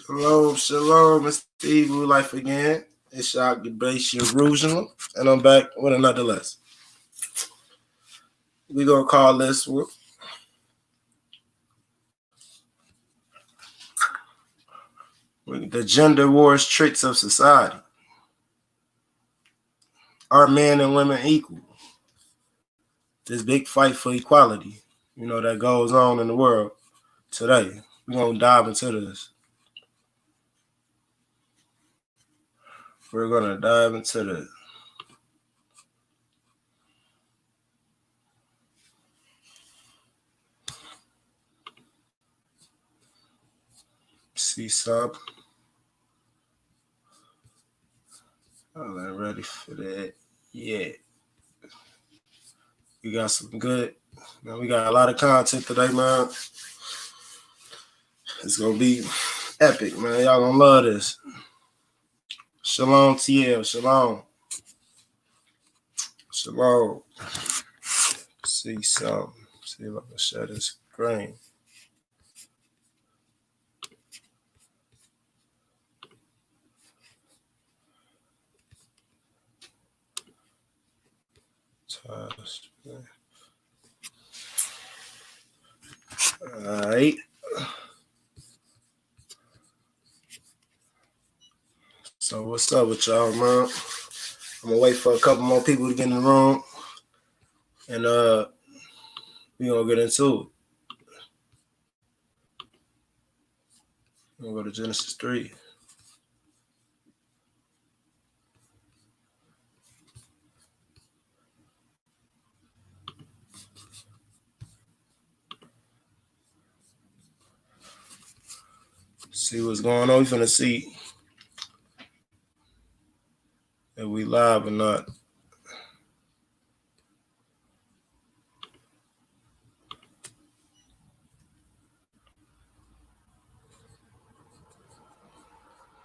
Shalom, shalom, Mr. Evil Life again. It's your occupation, Jerusalem, and I'm back with another lesson. We're going to call this one The Gender Wars Traits of Society. Are men and women equal? This big fight for equality, that goes on in the world today. We're going to dive into this. We're going to dive into this. See something. I'm not ready for that yet. We got some good, man. We got a lot of content today, man. It's gonna be epic, man. Y'all gonna love this. Shalom, TL. Shalom. Shalom. See something. See if I can share this screen. All right. So what's up with y'all, man? I'm gonna wait for a couple more people to get in the room, and we gonna get into it. We're gonna go to Genesis 3. See what's going on. We finna see if we live or not.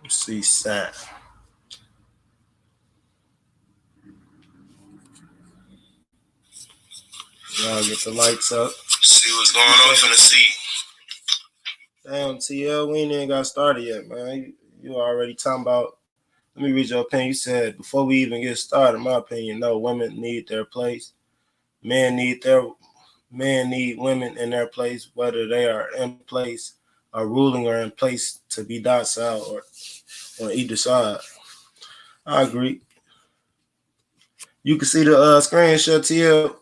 Let's see Sam. Y'all get the lights up. See what's going on. Finna see. Damn, TL, we ain't even got started yet, man. You already talking about. Let me read your opinion. You said before we even get started, in my opinion, no, women need their place. Men need women in their place, whether they are in place or ruling or in place to be docile or on either side. I agree. You can see the screenshot, TL.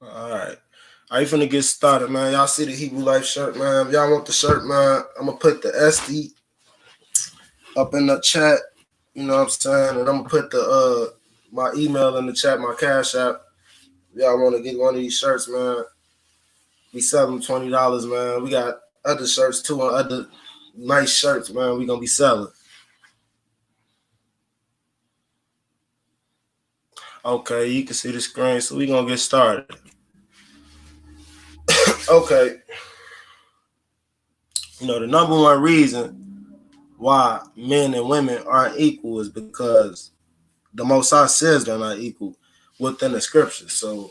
All right. Are you finna get started, man? Y'all see the Hebrew Life shirt, man? If y'all want the shirt, man, I'm gonna put the SD up in the chat. You know what I'm saying? And I'm gonna put the my email in the chat, my Cash App. If y'all want to get one of these shirts, man, we sell them $20, man. We got other shirts too, and other nice shirts, man. We gonna be selling. Okay, you can see the screen, so we gonna get started. Okay. The number one reason why men and women aren't equal is because the Most High says they're not equal within the scriptures. So,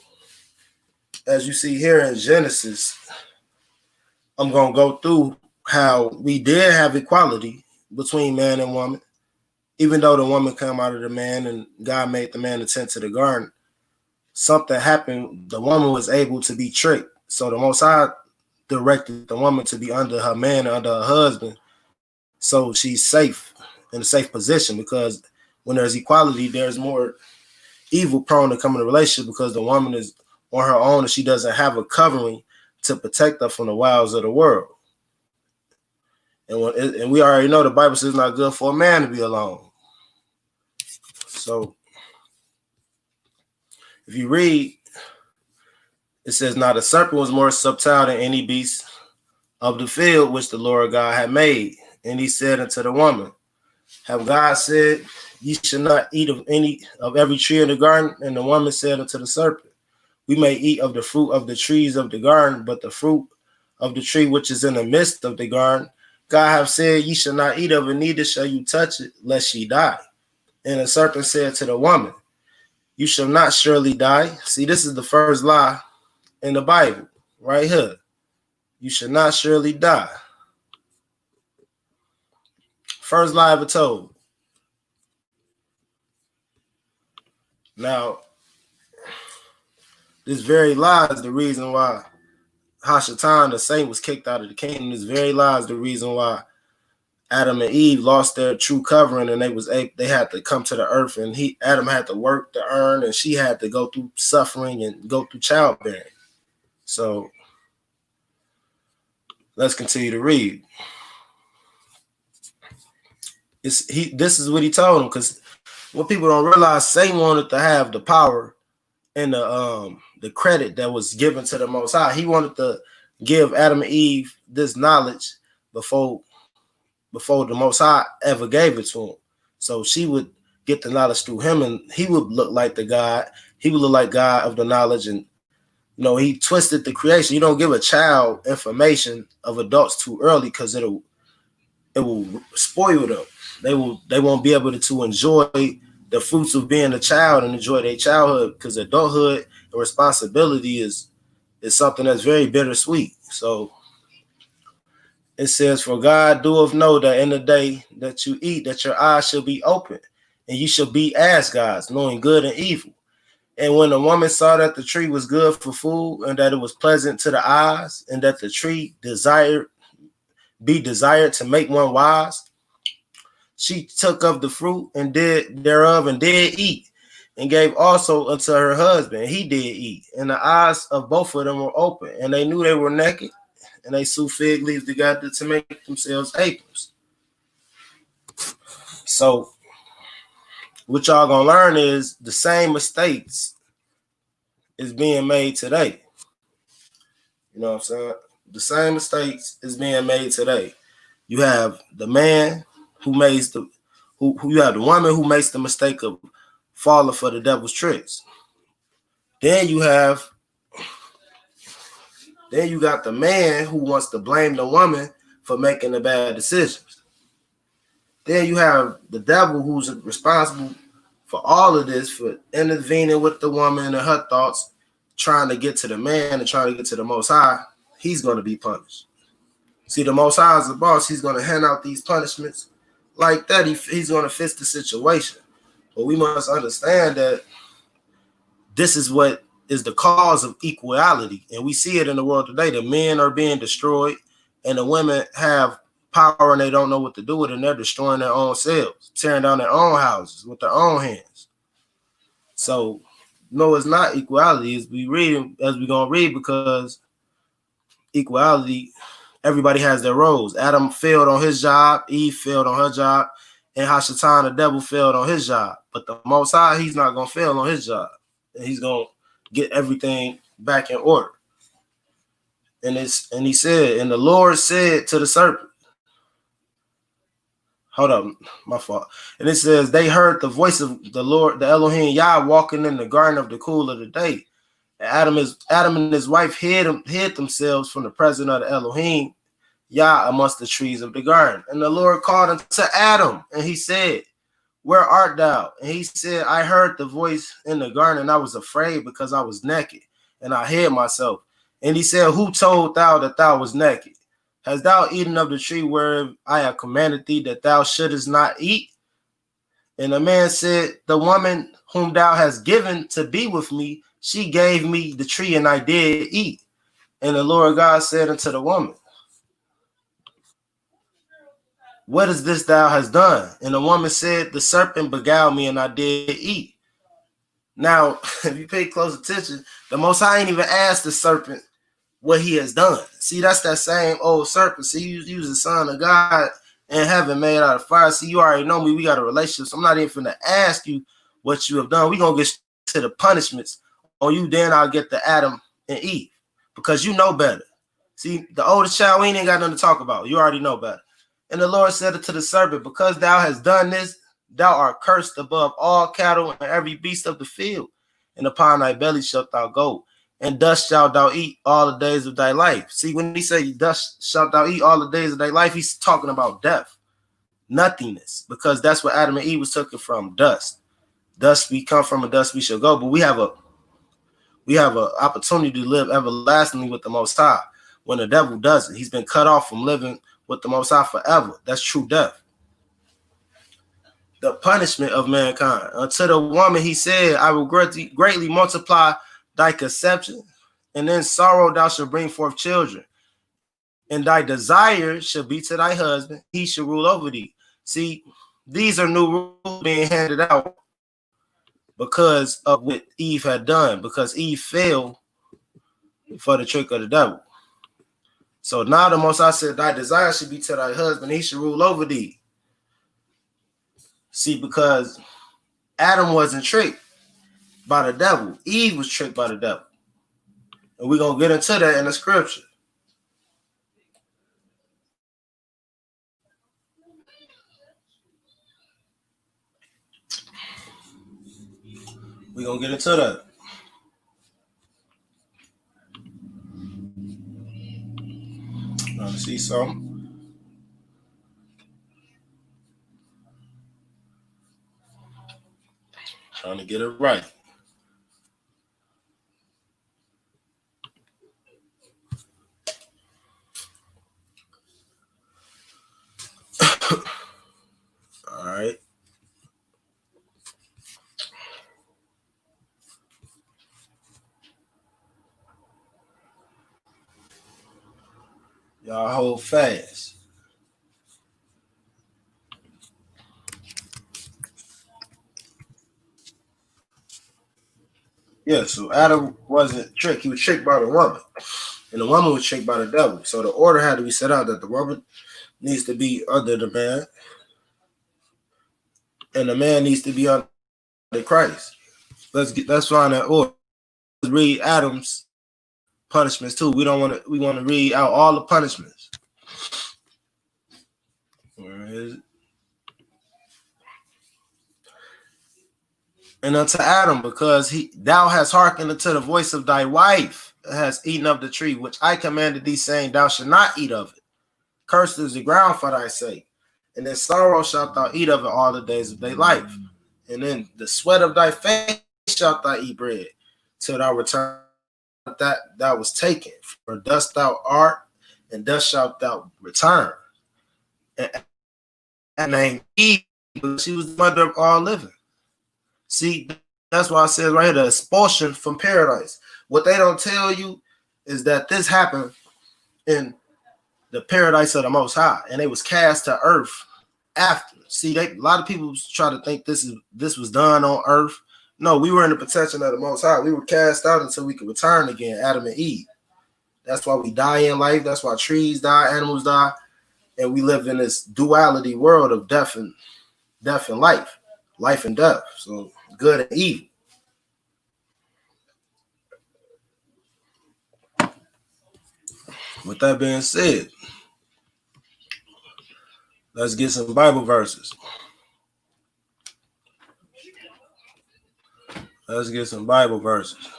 as you see here in Genesis, I'm going to go through how we did have equality between man and woman. Even though the woman came out of the man and God made the man attend to the garden, something happened. The woman was able to be tricked. So the Most High directed the woman to be under her man, under her husband, so she's safe, in a safe position, because when there's equality, there's more evil prone to come in a relationship because the woman is on her own and she doesn't have a covering to protect her from the wiles of the world. And we already know the Bible says it's not good for a man to be alone. So if you read, it says, now the serpent was more subtle than any beast of the field which the Lord God had made. And he said unto the woman, have God said, ye should not eat of every tree in the garden? And the woman said unto the serpent, We may eat of the fruit of the trees of the garden, but the fruit of the tree which is in the midst of the garden, God have said, ye shall not eat of it, neither shall you touch it, lest ye die. And the serpent said to the woman, you shall not surely die. See, this is the first lie in the Bible, right here. You shall not surely die. First lie ever told. Now, this very lie is the reason why Hashatan, the saint, was kicked out of the kingdom. This very lie is the reason why Adam and Eve lost their true covering, and they had to come to the earth, and Adam had to work to earn, and she had to go through suffering and go through childbearing. So let's continue to read. This is what he told him, because what people don't realize, Satan wanted to have the power and the credit that was given to the Most High. He wanted to give Adam and Eve this knowledge before the Most High ever gave it to him. So she would get the knowledge through him, and he would look like the God. He would look like God of the knowledge, and he twisted the creation. You don't give a child information of adults too early, because it will spoil them. They won't be able to enjoy the fruits of being a child and enjoy their childhood, because adulthood and responsibility is something that's very bittersweet. So it says, for God doeth know that in the day that you eat, that your eyes shall be open, and you shall be as gods, knowing good and evil. And when the woman saw that the tree was good for food, and that it was pleasant to the eyes, and that the tree desired to make one wise, she took of the fruit and did thereof, and did eat, and gave also unto her husband, and he did eat. And the eyes of both of them were open, and they knew they were naked, and they sewed fig leaves together to make themselves aprons. So what y'all gonna learn is the same mistakes is being made today. You know what I'm saying? The same mistakes is being made today. You have the man who makes you have the woman who makes the mistake of falling for the devil's tricks. Then you got the man who wants to blame the woman for making the bad decisions. Then you have the devil who's responsible for all of this, for intervening with the woman and her thoughts, trying to get to the man and trying to get to the Most High. He's going to be punished. See, the Most High is the boss. He's going to hand out these punishments like that. He's going to fix the situation. But we must understand that this is what is the cause of equality. And we see it in the world today. The men are being destroyed, and the women have power, and they don't know what to do with it, and they're destroying their own selves, tearing down their own houses with their own hands. So, no, it's not equality. As we're going to read, because equality, everybody has their roles. Adam failed on his job, Eve failed on her job, and Hashatan, the devil, failed on his job. But the Most High, he's not going to fail on his job. And he's going to get everything back in order. And he said, and the Lord said to the serpent, hold up, my fault. And it says, they heard the voice of the Lord, the Elohim Yah, walking in the garden of the cool of the day. And Adam and his wife hid themselves from the presence of the Elohim Yah amongst the trees of the garden. And the Lord called unto Adam, and he said, where art thou? And he said, I heard the voice in the garden, and I was afraid, because I was naked, and I hid myself. And he said, who told thou that thou was naked? Hast thou eaten of the tree whereof I have commanded thee that thou shouldest not eat? And the man said, the woman whom thou hast given to be with me, she gave me the tree, and I did eat. And the Lord God said unto the woman, what is this thou hast done? And the woman said, the serpent beguiled me, and I did eat. Now, if you pay close attention, the Most High ain't even asked the serpent what he has done. See, that's that same old serpent. See, you was the son of God in heaven, made out of fire. See, you already know me. We got a relationship. So I'm not even going to ask you what you have done. We're going to get to the punishments on you. Then I'll get to Adam and Eve, because you know better. See, the oldest child, we ain't got nothing to talk about. You already know better. And the Lord said to the serpent, because thou hast done this, thou art cursed above all cattle and every beast of the field, and upon thy belly shalt thou go, and dust shalt thou eat all the days of thy life. See, when he say dust shalt thou eat all the days of thy life, he's talking about death, nothingness, because that's what Adam and Eve was taken from, dust. Dust we come from, and dust we shall go. But we have a opportunity to live everlastingly with the Most High. When the devil doesn't, he's been cut off from living with the Most High forever. That's true death. The punishment of mankind. Unto the woman he said, I will greatly multiply thy conception, and in sorrow thou shalt bring forth children. And thy desire shall be to thy husband, he shall rule over thee. See, these are new rules being handed out because of what Eve had done, because Eve fell for the trick of the devil. So now the Most High said, thy desire should be to thy husband, he should rule over thee. See, because Adam wasn't tricked by the devil. Eve was tricked by the devil. And we're going to get into that in the scripture. We're going to get into that. Trying to see something. Trying to get it right. All right. Y'all hold fast. Yeah, so Adam wasn't tricked. He was tricked by the woman. And the woman was tricked by the devil. So the order had to be set out that the woman needs to be under the man, and the man needs to be under Christ. Let's find that order. Let's read Adam's punishments too. We want to read out all the punishments. Where is it? And unto Adam, because thou hast hearkened unto the voice of thy wife, hast eaten of the tree which I commanded thee, saying, thou shalt not eat of it. Cursed is the ground for thy sake, and in sorrow shalt thou eat of it all the days of thy life. And in the sweat of thy face shalt thou eat bread, till thou return that thou was taken. For dust thou art, and dust shalt thou return. And named Eve, because she was the mother of all living. See, that's why I said right here, the expulsion from paradise. What they don't tell you is that this happened in the paradise of the Most High, and they was cast to earth after. See, a lot of people try to think this was done on earth. No, we were in the protection of the Most High. We were cast out until we could return again, Adam and Eve. That's why we die in life. That's why trees die, animals die, and we live in this duality world of death and life and death. So good and evil. With that being said, let's get some Bible verses. Let's get some Bible verses.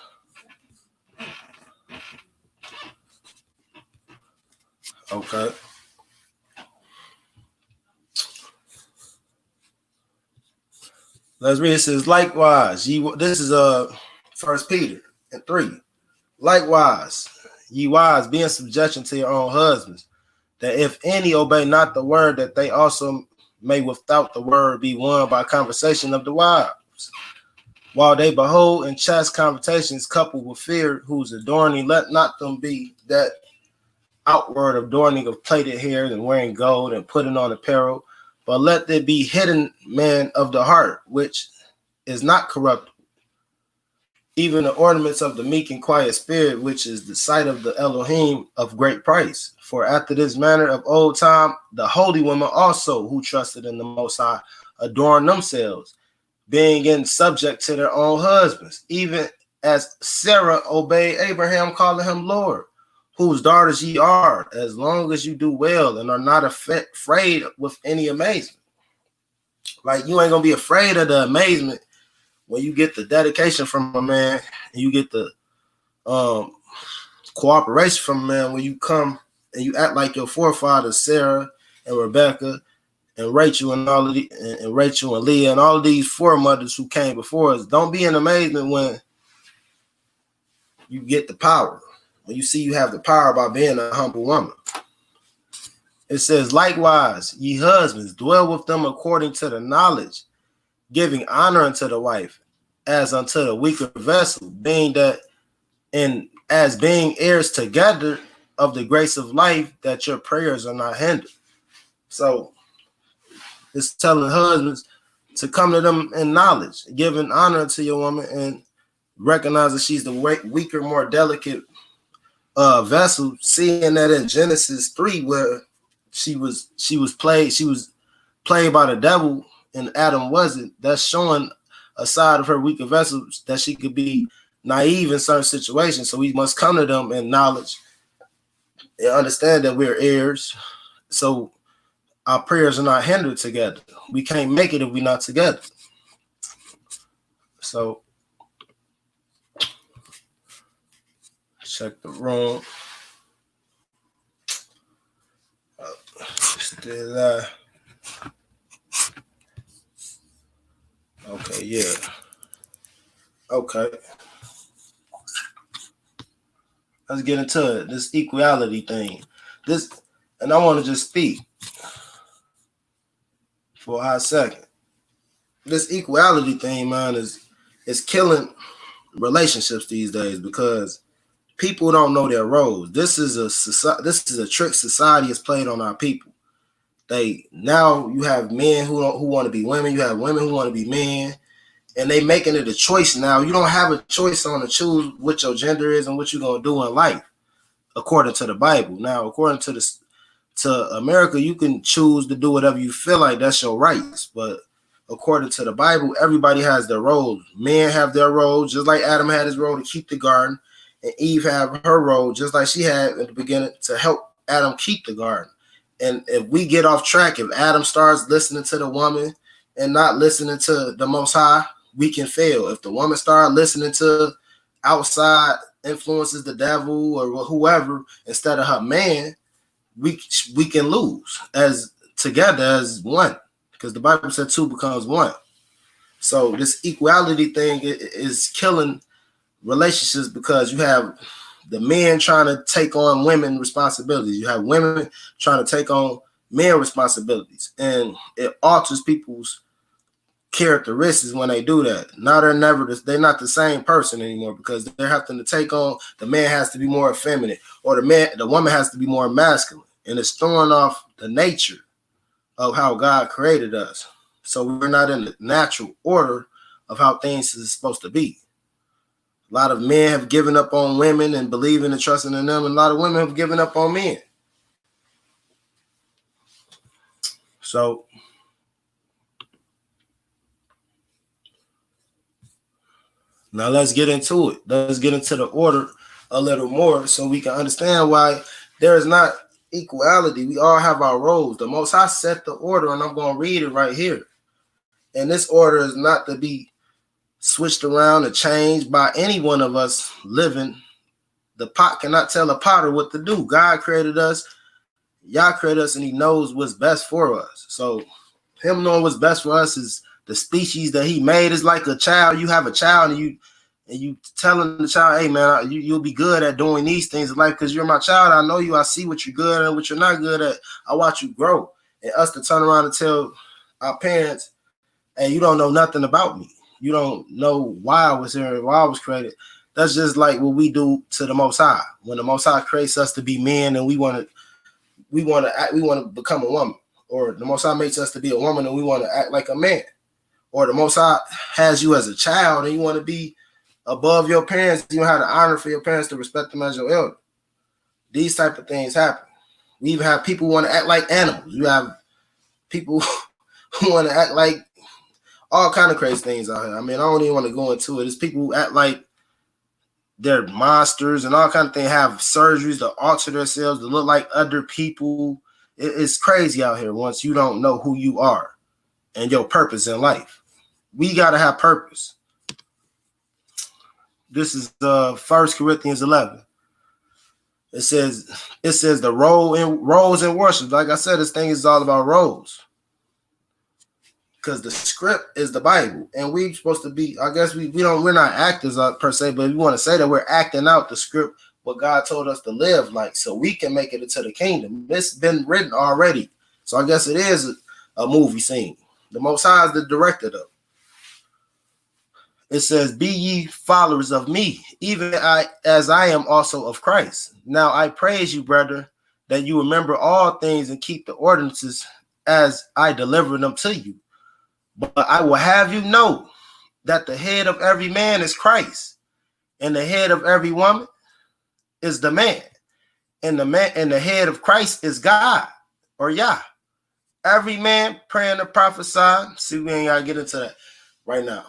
Okay. Let's read. It says, likewise, this is 1 Peter 3. Likewise, ye wives, be in subjection to your own husbands, that if any obey not the word, that they also may without the word be won by conversation of the wives, while they behold in chaste conversations coupled with fear, whose adorning, let not them be that outward adorning of plaited hair and wearing gold and putting on apparel, but let there be hidden man of the heart, which is not corrupt, even the ornaments of the meek and quiet spirit, which is the sight of the Elohim of great price. For after this manner of old time, the holy women also, who trusted in the Most High, adorned themselves, being in subject to their own husbands, even as Sarah obeyed Abraham, calling him Lord, whose daughters ye are, as long as you do well and are not afraid with any amazement. Like, you ain't gonna be afraid of the amazement when you get the dedication from a man and you get the cooperation from a man when you come and you act like your forefathers, Sarah and Rebecca and Rachel and all of the and Rachel and Leah and all of these foremothers who came before us. Don't be in amazement when you get the power. When you see you have the power by being a humble woman. It says, likewise, ye husbands, dwell with them according to the knowledge, giving honor unto the wife, as unto the weaker vessel, being that and as being heirs together of the grace of life, that your prayers are not hindered. So it's telling husbands to come to them in knowledge, giving honor to your woman, and recognize that she's the weaker, more delicate vessel. Seeing that in Genesis 3, where she was played by the devil and Adam wasn't, that's showing a side of her weaker vessel that she could be naive in certain situations. So we must come to them in knowledge and understand that we're heirs. So our prayers are not hindered together. We can't make it if we're not together. So check the room. Still okay, yeah. Okay. Let's get into it. This equality thing. And I want to just speak for a hot second. This equality thing, man, is killing relationships these days because people don't know their roles. This is a trick society has played on our people. Now you have men who want to be women, you have women who want to be men, and they making it a choice now. You don't have a choice on to choose what your gender is and what you're gonna do in life, according to the Bible. Now, according to America, you can choose to do whatever you feel like. That's your rights. But according to the Bible, everybody has their roles. Men have their roles, just like Adam had his role to keep the garden, and Eve had her role, just like she had at the beginning, to help Adam keep the garden. And if we get off track, if Adam starts listening to the woman and not listening to the Most High, we can fail. If the woman starts listening to outside influences, the devil or whoever, instead of her man, we can lose as together as one, because the Bible said two becomes one. So this equality thing is killing relationships because you have the men trying to take on women responsibilities. You have women trying to take on men responsibilities, and it alters people's characteristics when they do that. Now they're not the same person anymore because they're having to take on, the man has to be more effeminate, or the woman has to be more masculine, and it's throwing off the nature of how God created us. So we're not in the natural order of how things is supposed to be. A lot of men have given up on women and believing and trusting in them, and a lot of women have given up on men. So now let's get into it. Let's get into the order a little more so we can understand why there is not equality. We all have our roles. The Most High set the order, and I'm going to read it right here. And this order is not to be switched around or changed by any one of us living. The pot cannot tell a potter what to do. God created us, Yah created us, and he knows what's best for us. So him knowing what's best for us is the species that he made. Is like a child. You have a child and you telling the child, hey man, you'll be good at doing these things in life because you're my child. I know you. I see what you're good at and what you're not good at. I watch you grow. And us to turn around and tell our parents, hey, you don't know nothing about me. You don't know why I was here, why I was created. That's just like what we do to the Most High. When the Most High creates us to be men and we want to become a woman, or the Most High makes us to be a woman and we want to act like a man, or the Most High has you as a child and you want to be above your parents. You have the honor for your parents to respect them as your elder. These type of things happen. We even have people who want to act like animals. You have people who want to act like all kind of crazy things out here. I mean, I don't even want to go into it. It's people who act like they're monsters and all kind of things, have surgeries to alter themselves to look like other people. It's crazy out here once you don't know who you are and your purpose in life. We got to have purpose. This is 1 Corinthians 11. It says the roles in worship. Like I said, this thing is all about roles. Because the script is the Bible, and we're supposed to be. I guess we're not actors per se, but we want to say that we're acting out the script, what God told us to live like, so we can make it into the kingdom. It's been written already, so I guess it is a movie scene. The Most High is the director, though. It says, "Be ye followers of me, even as I am also of Christ. Now I praise you, brethren, that you remember all things and keep the ordinances as I deliver them to you. But I will have you know that the head of every man is Christ, and the head of every woman is the man, and the head of Christ is God, or Yah. Every man praying to prophesy." See, we ain't gotta get into that right now.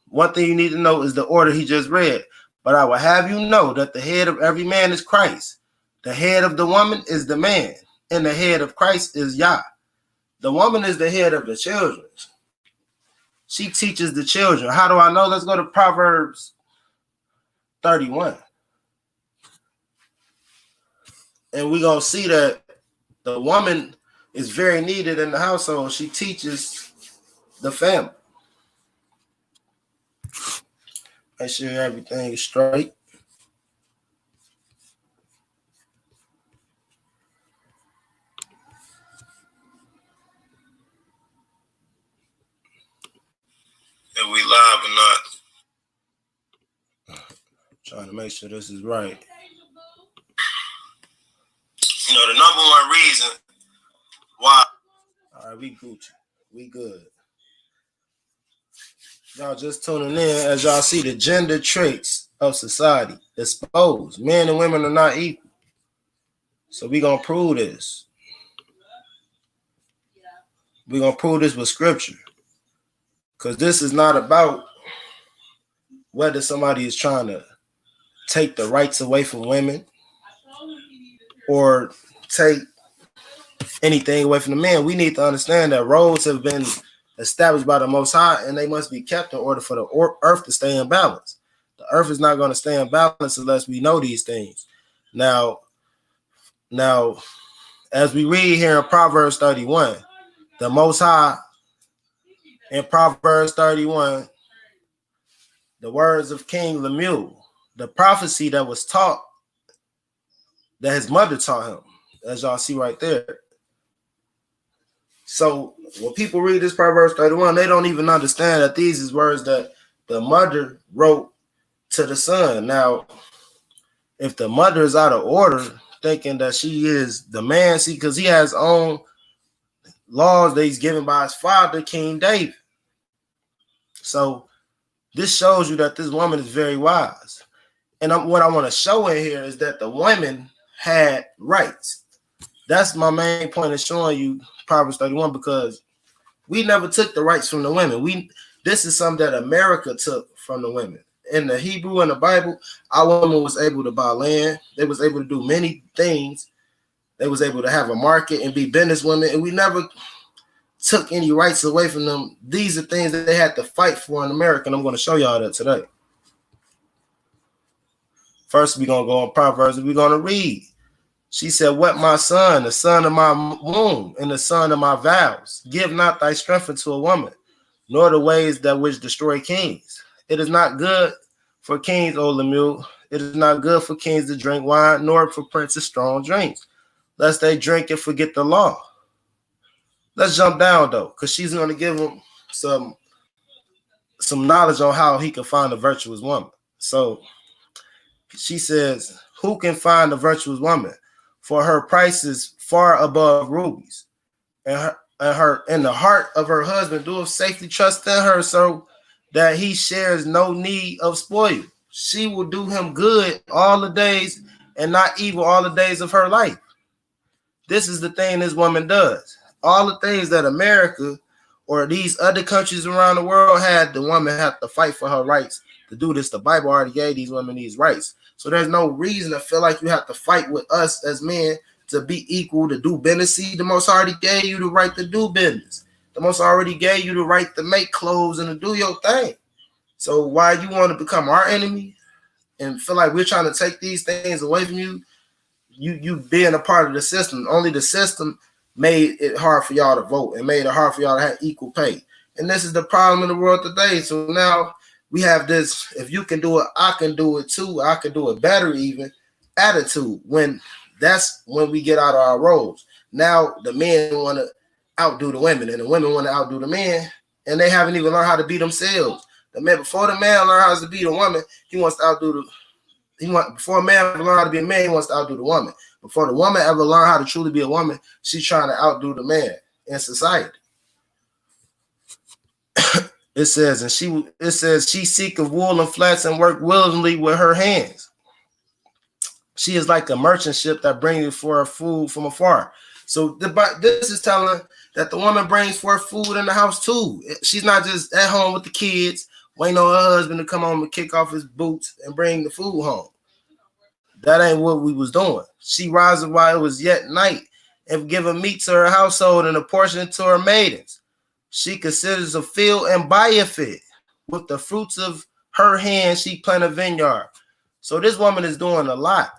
One thing you need to know is the order he just read. But I will have you know that the head of every man is Christ, the head of the woman is the man, and the head of Christ is Yah. The woman is the head of the children. She teaches the children. How do I know? Let's go to Proverbs 31. And we're going to see that the woman is very needed in the household. She teaches the family. Make sure everything is straight. If we live or not. Trying to make sure this is right. You know, the number one reason why. All right, we Gucci. We good. Y'all just tuning in as y'all see the gender traits of society exposed. Men and women are not equal. So we're going to prove this. We're going to prove this with scripture. Because this is not about whether somebody is trying to take the rights away from women or take anything away from the men. We need to understand that roles have been established by the Most High, and they must be kept in order for the earth to stay in balance. The earth is not going to stay in balance unless we know these things. Now, as we read here in Proverbs 31, the Most High in Proverbs 31, the words of King Lemuel, the prophecy that was taught, that his mother taught him, as y'all see right there. So when people read this Proverbs 31, they don't even understand that these is words that the mother wrote to the son. Now, if the mother is out of order, thinking that she is the man, see, because he has own laws that he's given by his father, King David. So this shows you that this woman is very wise. And what I want to show in here is that the women had rights. That's my main point of showing you Proverbs 31, because we never took the rights from the women. This is something that America took from the women. In the Hebrew and the Bible, our women was able to buy land. They was able to do many things. They was able to have a market and be business women, and we never took any rights away from them. These are things that they had to fight for in America, and I'm going to show y'all that today. First, we're going to go on Proverbs, and we're going to read. She said, "What, my son, the son of my womb, and the son of my vows, give not thy strength unto a woman, nor the ways that which destroy kings. It is not good for kings, O Lemuel. It is not good for kings to drink wine, nor for princes strong drinks, lest they drink and forget the law." Let's jump down, though, because she's going to give him some knowledge on how he can find a virtuous woman. So she says, "Who can find a virtuous woman? For her price is far above rubies, and in the heart of her husband doeth safely trust in her, so that he shares no need of spoil. She will do him good all the days, and not evil all the days of her life." This is the thing this woman does. All the things that America or these other countries around the world had, the woman had to fight for her rights to do this. The Bible already gave these women these rights. So there's no reason to feel like you have to fight with us as men to be equal, to do business. See, the Most already gave you the right to do business. The Most already gave you the right to make clothes and to do your thing. So why you want to become our enemy and feel like we're trying to take these things away from you? You being a part of the system. Only the system made it hard for y'all to vote and made it hard for y'all to have equal pay. And this is the problem in the world today. So now we have this, if you can do it, I can do it too. I can do it better even attitude. When that's when we get out of our roles. Now the men want to outdo the women and the women want to outdo the men, and they haven't even learned how to be themselves. The man before the man learn how to be the woman, he wants to outdo the before a man ever learn how to be a man, he wants to outdo the woman. Before the woman ever learn how to truly be a woman, she's trying to outdo the man in society. It says she seeketh wool and flax and work willingly with her hands. She is like a merchant ship that brings for her food from afar. So this is telling that the woman brings forth food in the house too. She's not just at home with the kids, waiting on her husband to come home and kick off his boots and bring the food home. That ain't what we was doing. She rises while it was yet night and giving meat to her household and a portion to her maidens. She considers a field and buyeth it. With the fruits of her hand, she plant a vineyard. So this woman is doing a lot.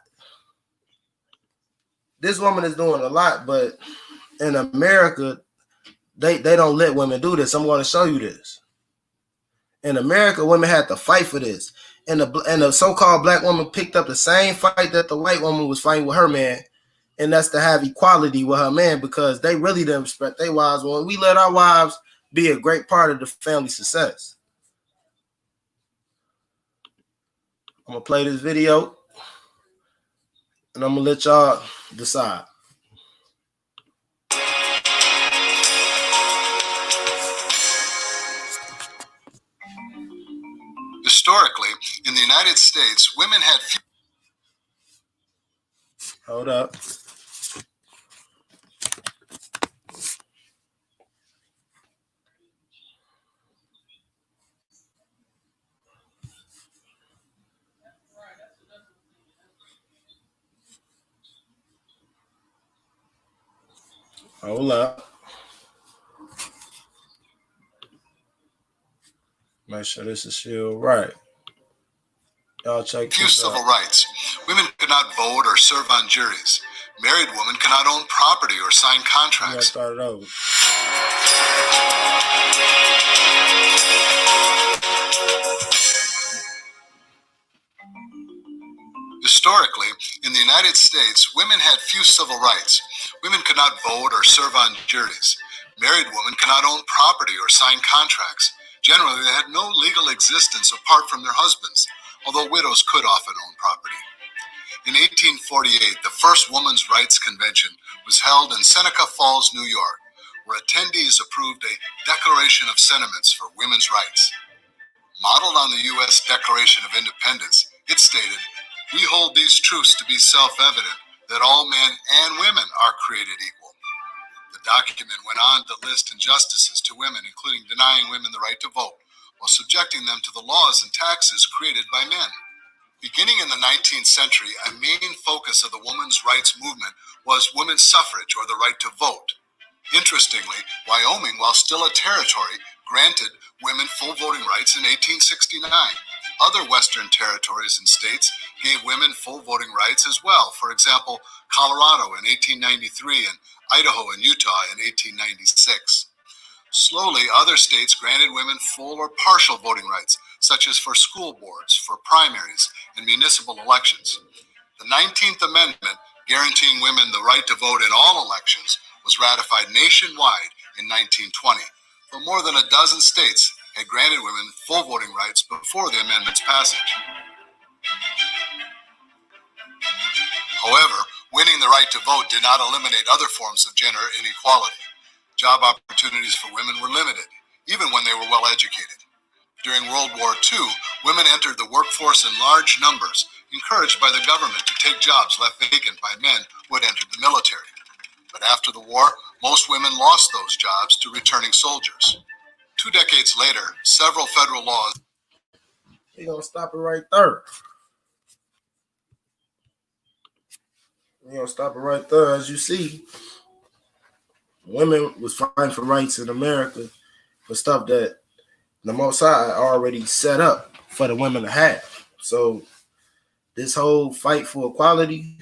This woman is doing a lot, but in America, they don't let women do this. I'm going to show you this. In America, women had to fight for this. And the so-called black woman picked up the same fight that the white woman was fighting with her man, and that's to have equality with her man, because they really didn't respect their wives. When we let our wives be a great part of the family success. I'm going to play this video, and I'm going to let y'all decide. Historically, in the United States, women had few. Hold up. Hold up. Make sure this is still right. Y'all check Few this civil out. rights. Women could not vote or serve on juries. Married women cannot own property or sign contracts. Start it over. Historically, in the United States, women had few civil rights. Women could not vote or serve on juries. Married women cannot own property or sign contracts. Generally, they had no legal existence apart from their husbands, although widows could often own property. In 1848, the first Women's Rights Convention was held in Seneca Falls, New York, where attendees approved a Declaration of Sentiments for Women's Rights. Modeled on the U.S. Declaration of Independence, it stated, "We hold these truths to be self-evident, that all men and women are created equal." The document went on to list injustices to women, including denying women the right to vote, while subjecting them to the laws and taxes created by men. Beginning in the 19th century, a main focus of the women's rights movement was women's suffrage, or the right to vote. Interestingly, Wyoming, while still a territory, granted women full voting rights in 1869. Other Western territories and states gave women full voting rights as well. For example, Colorado in 1893 and Idaho and Utah in 1896. Slowly, other states granted women full or partial voting rights, such as for school boards, for primaries, and municipal elections. The 19th Amendment, guaranteeing women the right to vote in all elections, was ratified nationwide in 1920, but more than a dozen states had granted women full voting rights before the amendment's passage. However, winning the right to vote did not eliminate other forms of gender inequality. Job opportunities for women were limited, even when they were well educated. During World War II, women entered the workforce in large numbers, encouraged by the government to take jobs left vacant by men who had entered the military. But after the war, most women lost those jobs to returning soldiers. 2 decades later, several federal laws. We're going to stop it right there. We're going to stop it right there. As you see, women was fighting for rights in America for stuff that the Most High already set up for the women to have. So this whole fight for equality,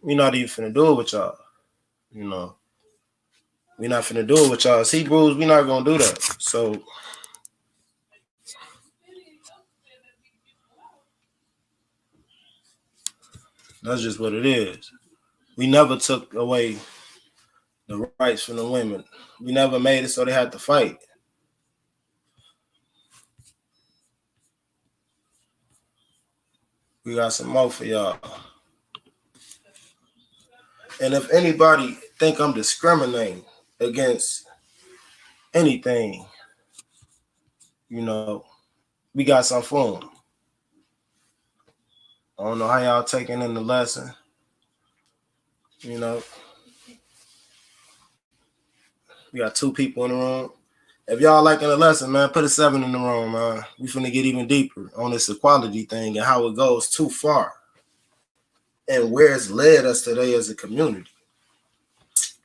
we're not even finna do it with y'all. You know, we're not finna do it with y'all. As Hebrews, we're not gonna do that. So that's just what it is. We never took away the rights from the women. We never made it so they had to fight. We got some more for y'all. And if anybody think I'm discriminating against anything, you know, we got some for them. I don't know how y'all taking in the lesson. You know, we got 2 people in the room. If y'all liking the lesson, man, put a 7 in the room, man. We finna get even deeper on this equality thing and how it goes too far and where it's led us today as a community.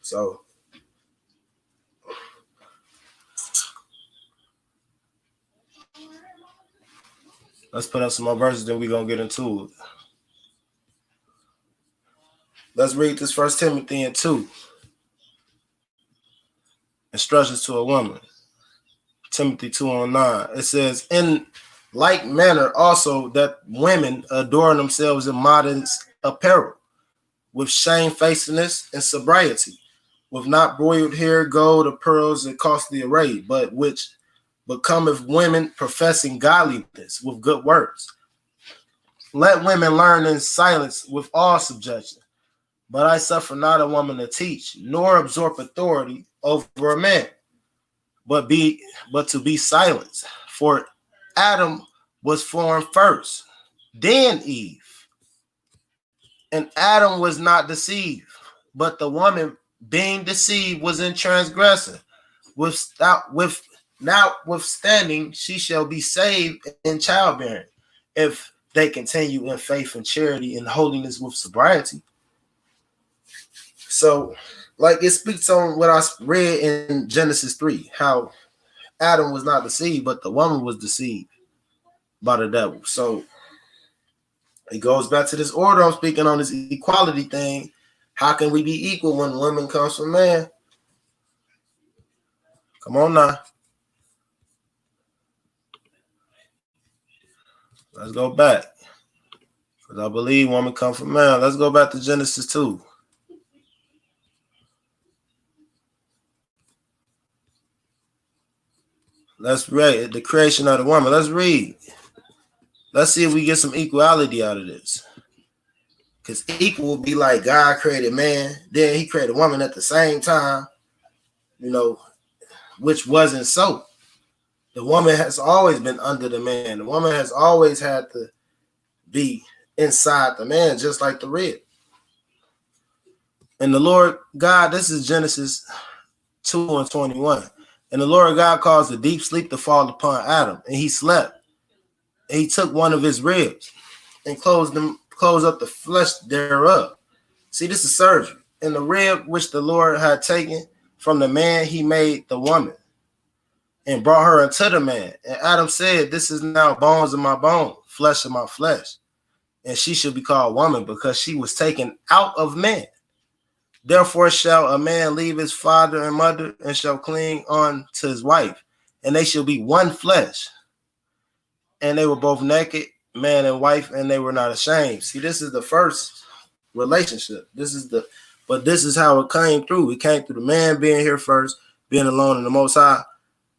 So let's put up some more verses, then we're gonna get into it. Let's read this 1 Timothy 2. Instructions to a woman. Timothy 2:9. It says, in like manner also that women adorn themselves in modest apparel, with shamefacedness and sobriety, with not broiled hair, gold, or pearls, and costly array, but which becometh women professing godliness with good works. Let women learn in silence with all subjection. But I suffer not a woman to teach, nor absorb authority over a man, but to be silenced. For Adam was formed first, then Eve. And Adam was not deceived, but the woman being deceived was in transgression. Notwithstanding, she shall be saved in childbearing, if they continue in faith and charity and holiness with sobriety. So, like it speaks on what I read in Genesis 3, how Adam was not deceived, but the woman was deceived by the devil. So it goes back to this order I'm speaking on, this equality thing. How can we be equal when woman comes from man? Come on now. Let's go back. Because I believe woman come from man. Let's go back to Genesis 2. Let's read the creation of the woman. Let's read. Let's see if we get some equality out of this. Because equal would be like God created man, then he created woman at the same time, you know, which wasn't so. The woman has always been under the man. The woman has always had to be inside the man, just like the rib. And the Lord God, this is Genesis 2:21. And the Lord God caused a deep sleep to fall upon Adam, and he slept. And he took one of his ribs and closed up the flesh thereof. See, this is surgery. And the rib which the Lord had taken from the man, he made the woman and brought her unto the man. And Adam said, this is now bones of my bone, flesh of my flesh. And she shall be called woman, because she was taken out of man. Therefore shall a man leave his father and mother, and shall cling on to his wife, and they shall be one flesh. And they were both naked, man and wife, and they were not ashamed. See, this is the first relationship. This is how it came through. It came through the man being here first, being alone in the Most High,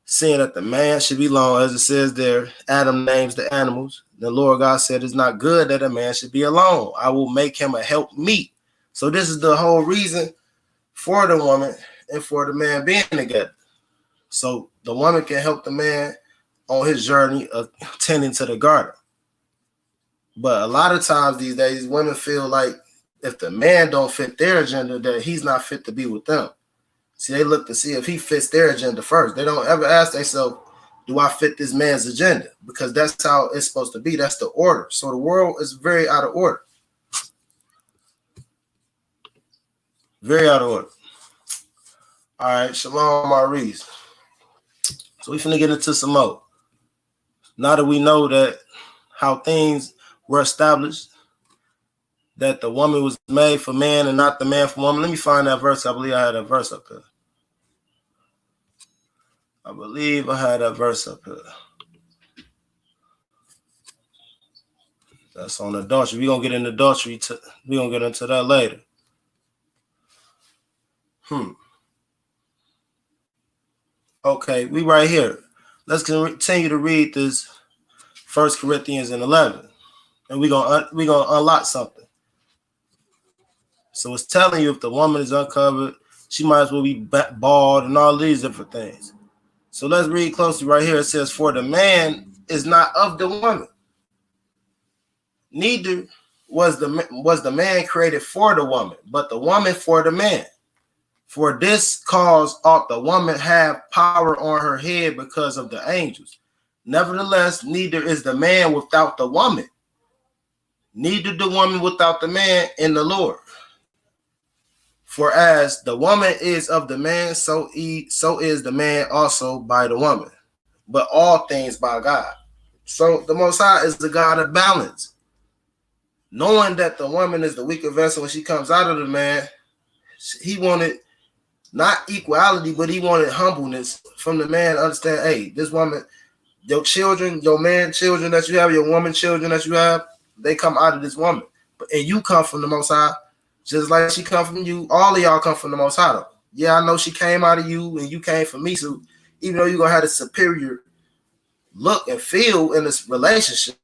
seeing that the man should be alone, as it says there. Adam names the animals. The Lord God said, it's not good that a man should be alone. I will make him a help meet. So this is the whole reason for the woman and for the man being together. So the woman can help the man on his journey of tending to the garden. But a lot of times these days, women feel like if the man don't fit their agenda, that he's not fit to be with them. See, they look to see if he fits their agenda first. They don't ever ask themselves, do I fit this man's agenda? Because that's how it's supposed to be. That's the order. So the world is very out of order. Very out of order. All right, Shalom Maurice. So we finna get into some more. Now that we know that how things were established, that the woman was made for man and not the man for woman. Let me find that verse. I believe I had that verse up here. I believe I had that verse up here. That's on adultery. We're going to get into adultery. We're going to get into that later. Okay, we right here. Let's continue to read this 1 Corinthians 11. And we're gonna unlock something. So it's telling you if the woman is uncovered, she might as well be bald and all these different things. So let's read closely right here. It says, for the man is not of the woman. Neither was the man created for the woman, but the woman for the man. For this cause ought the woman have power on her head because of the angels. Nevertheless, neither is the man without the woman, neither the woman without the man in the Lord. For as the woman is of the man, so is the man also by the woman. But all things by God. So the Most High is the God of balance. Knowing that the woman is the weaker vessel when she comes out of the man, he wanted not equality, but he wanted humbleness from the man to understand, hey, this woman, your children, your man children that you have, your woman children that you have, they come out of this woman. And you come from the Most High, just like she come from you. All of y'all come from the Most High, though. Yeah, I know she came out of you and you came from me. So even though you're going to have a superior look and feel in this relationship,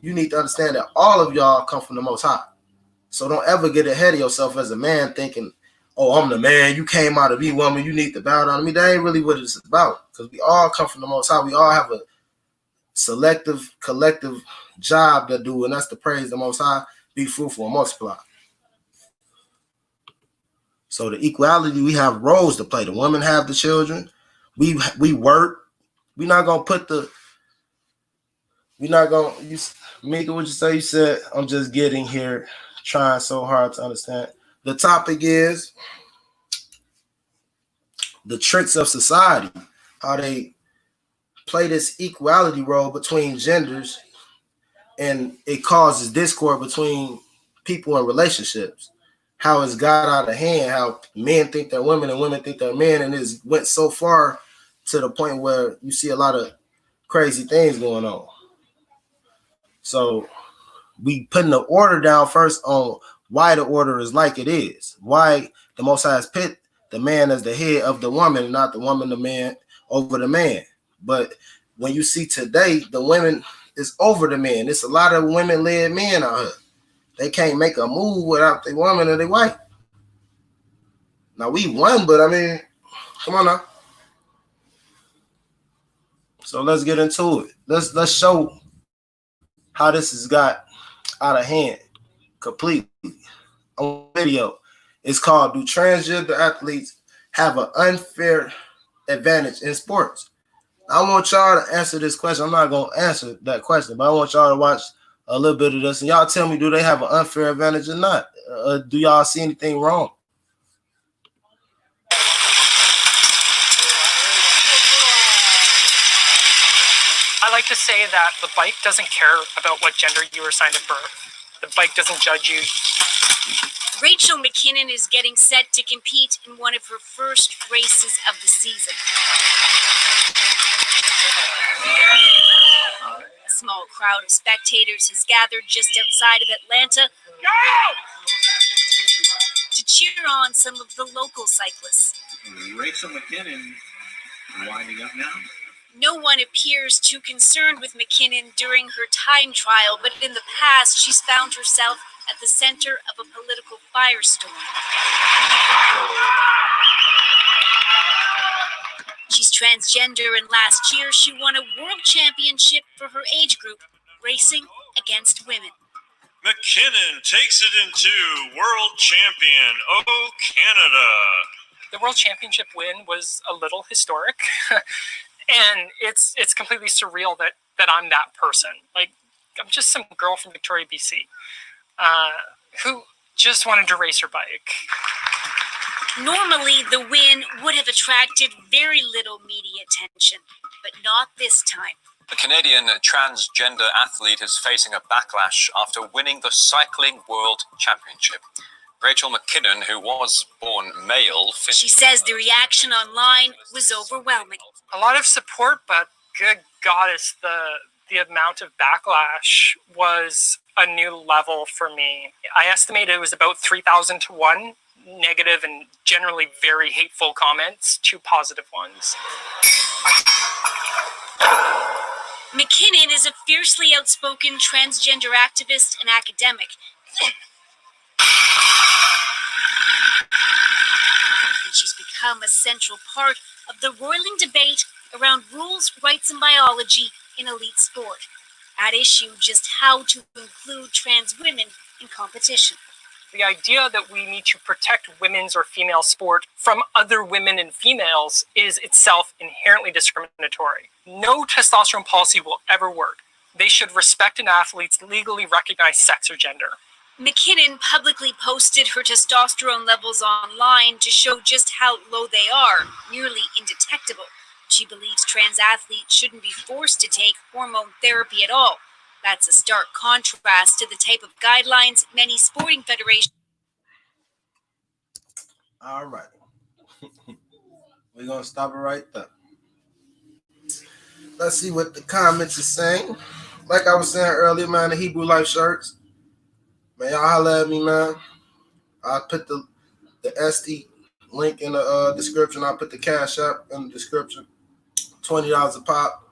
you need to understand that all of y'all come from the Most High. So don't ever get ahead of yourself as a man thinking, oh, I'm the man, you came out of me, woman, you need to bow down to me. That ain't really what it's about, because we all come from the Most High. We all have a selective, collective job to do, and that's to praise the Most High, be fruitful and multiply. So the equality, we have roles to play. The women have the children. We work. We're not gonna put the. We're not gonna. Mika, what you say? You said I'm just getting here, trying so hard to understand. The topic is the tricks of society, how they play this equality role between genders, and it causes discord between people in relationships. How it's got out of hand, how men think they're women and women think they're men, and it's went so far to the point where you see a lot of crazy things going on. So we putting the order down first on why the order is like it is. Why the Most High has put the man as the head of the woman and not the woman, the man over the man. But when you see today, the women is over the man. It's a lot of women-led men out here. They can't make a move without the woman or the wife. Now we won, but I mean, come on now. So let's get into it. Let's show how this has got out of hand completely. On video, it's called "Do Transgender Athletes Have an Unfair Advantage in Sports?" I want y'all to answer this question. I'm not going to answer that question, but I want y'all to watch a little bit of this, and y'all tell me, do they have an unfair advantage or not? Do y'all see anything wrong? I like to say that the bike doesn't care about what gender you were assigned at birth. The bike doesn't judge you. Rachel Mackinnon is getting set to compete in one of her first races of the season. A small crowd of spectators has gathered just outside of Atlanta to cheer on some of the local cyclists. Rachel Mackinnon winding up now. No one appears too concerned with Mackinnon during her time trial, but in the past she's found herself at the center of a political firestorm. She's transgender, and last year she won a world championship for her age group, racing against women. Mackinnon takes it into world champion, Oh Canada. The world championship win was a little historic, and it's completely surreal that I'm that person. Like, I'm just some girl from Victoria, BC, who just wanted to race her bike. Normally, the win would have attracted very little media attention, but not this time. The Canadian transgender athlete is facing a backlash after winning the Cycling World Championship. Rachel Mackinnon, who was born male, She says the reaction online was overwhelming. A lot of support, but good goddess, the amount of backlash was a new level for me. I estimate it was about 3,000 to 1 negative and generally very hateful comments to positive ones. Mackinnon is a fiercely outspoken transgender activist and academic. And she's become a central part of the roiling debate around rules, rights, and biology in elite sport. At issue just how to include trans women in competition. The idea that we need to protect women's or female sport from other women and females is itself inherently discriminatory. No testosterone policy will ever work. They should respect an athlete's legally recognized sex or gender. Mackinnon publicly posted her testosterone levels online to show just how low they are, nearly indetectable. She believes trans athletes shouldn't be forced to take hormone therapy at all. That's a stark contrast to the type of guidelines many sporting federations. All right. We're going to stop it right there. Let's see what the comments are saying. Like I was saying earlier, man, the Hebrew Life shirts. Man, y'all holler at me, man. I'll put the SD link in the description. I'll put the Cash App in the description. $20 a pop.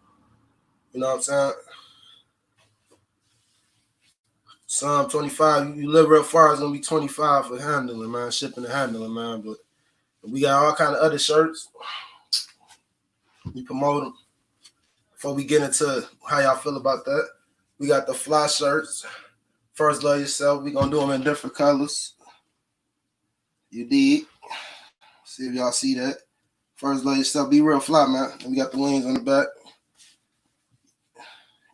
You know what I'm saying? Some 25. You live real far, it's gonna be 25 for handling, man. Shipping and handling, man. But we got all kind of other shirts. We promote them. Before we get into how y'all feel about that, we got the fly shirts. First Love Yourself. We gonna do them in different colors. You dig? See if y'all see that. First Love Yourself. Be real fly, man. And we got the wings on the back.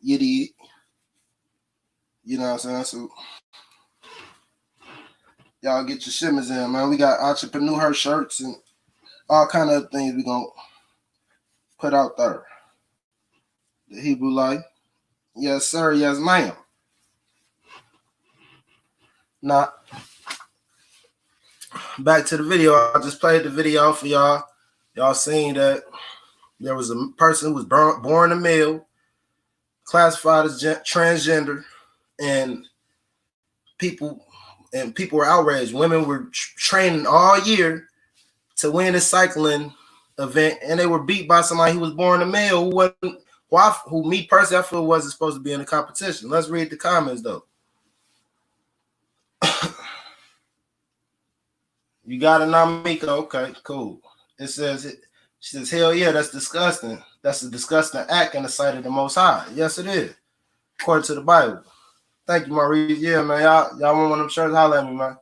You dig? You know what I'm saying? So y'all get your shimmers in, man. We got entrepreneur shirts and all kind of things we gonna put out there. The Hebrew Life. Yes, sir. Yes, ma'am. Now, back to the video. I just played the video for y'all. Y'all seen that there was a person who was born a male, classified as transgender, and people were outraged. Women were training all year to win a cycling event, and they were beat by somebody who was born a male who wasn't. Who me personally, I feel wasn't supposed to be in the competition. Let's read the comments though. You got it, Namika. Okay, cool. It says she says, hell yeah, that's disgusting. That's a disgusting act in the sight of the Most High. Yes, it is, according to the Bible. Thank you, Maurice. Yeah, man. Y'all want one of them shirts? Holler at me, man.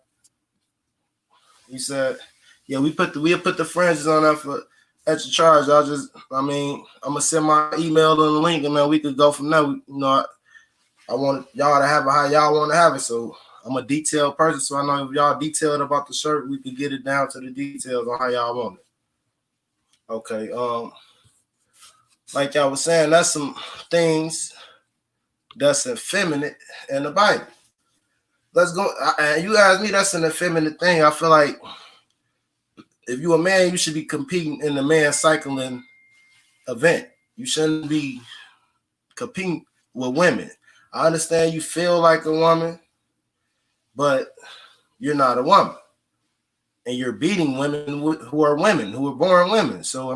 He said, yeah, we'll put the fringes on there for extra charge. I'm gonna send my email and the link, and then we could go from there. You know, I want y'all to have it how y'all want to have it. So I'm a detailed person, so I know if y'all detailed about the shirt, we could get it down to the details on how y'all want it. Okay. Like y'all was saying, that's some things that's effeminate in the Bible. Let's go. And you ask me, that's an effeminate thing. I feel like if you're a man, you should be competing in the man cycling event. You shouldn't be competing with women. I understand you feel like a woman, but you're not a woman. And you're beating women who are born women. So,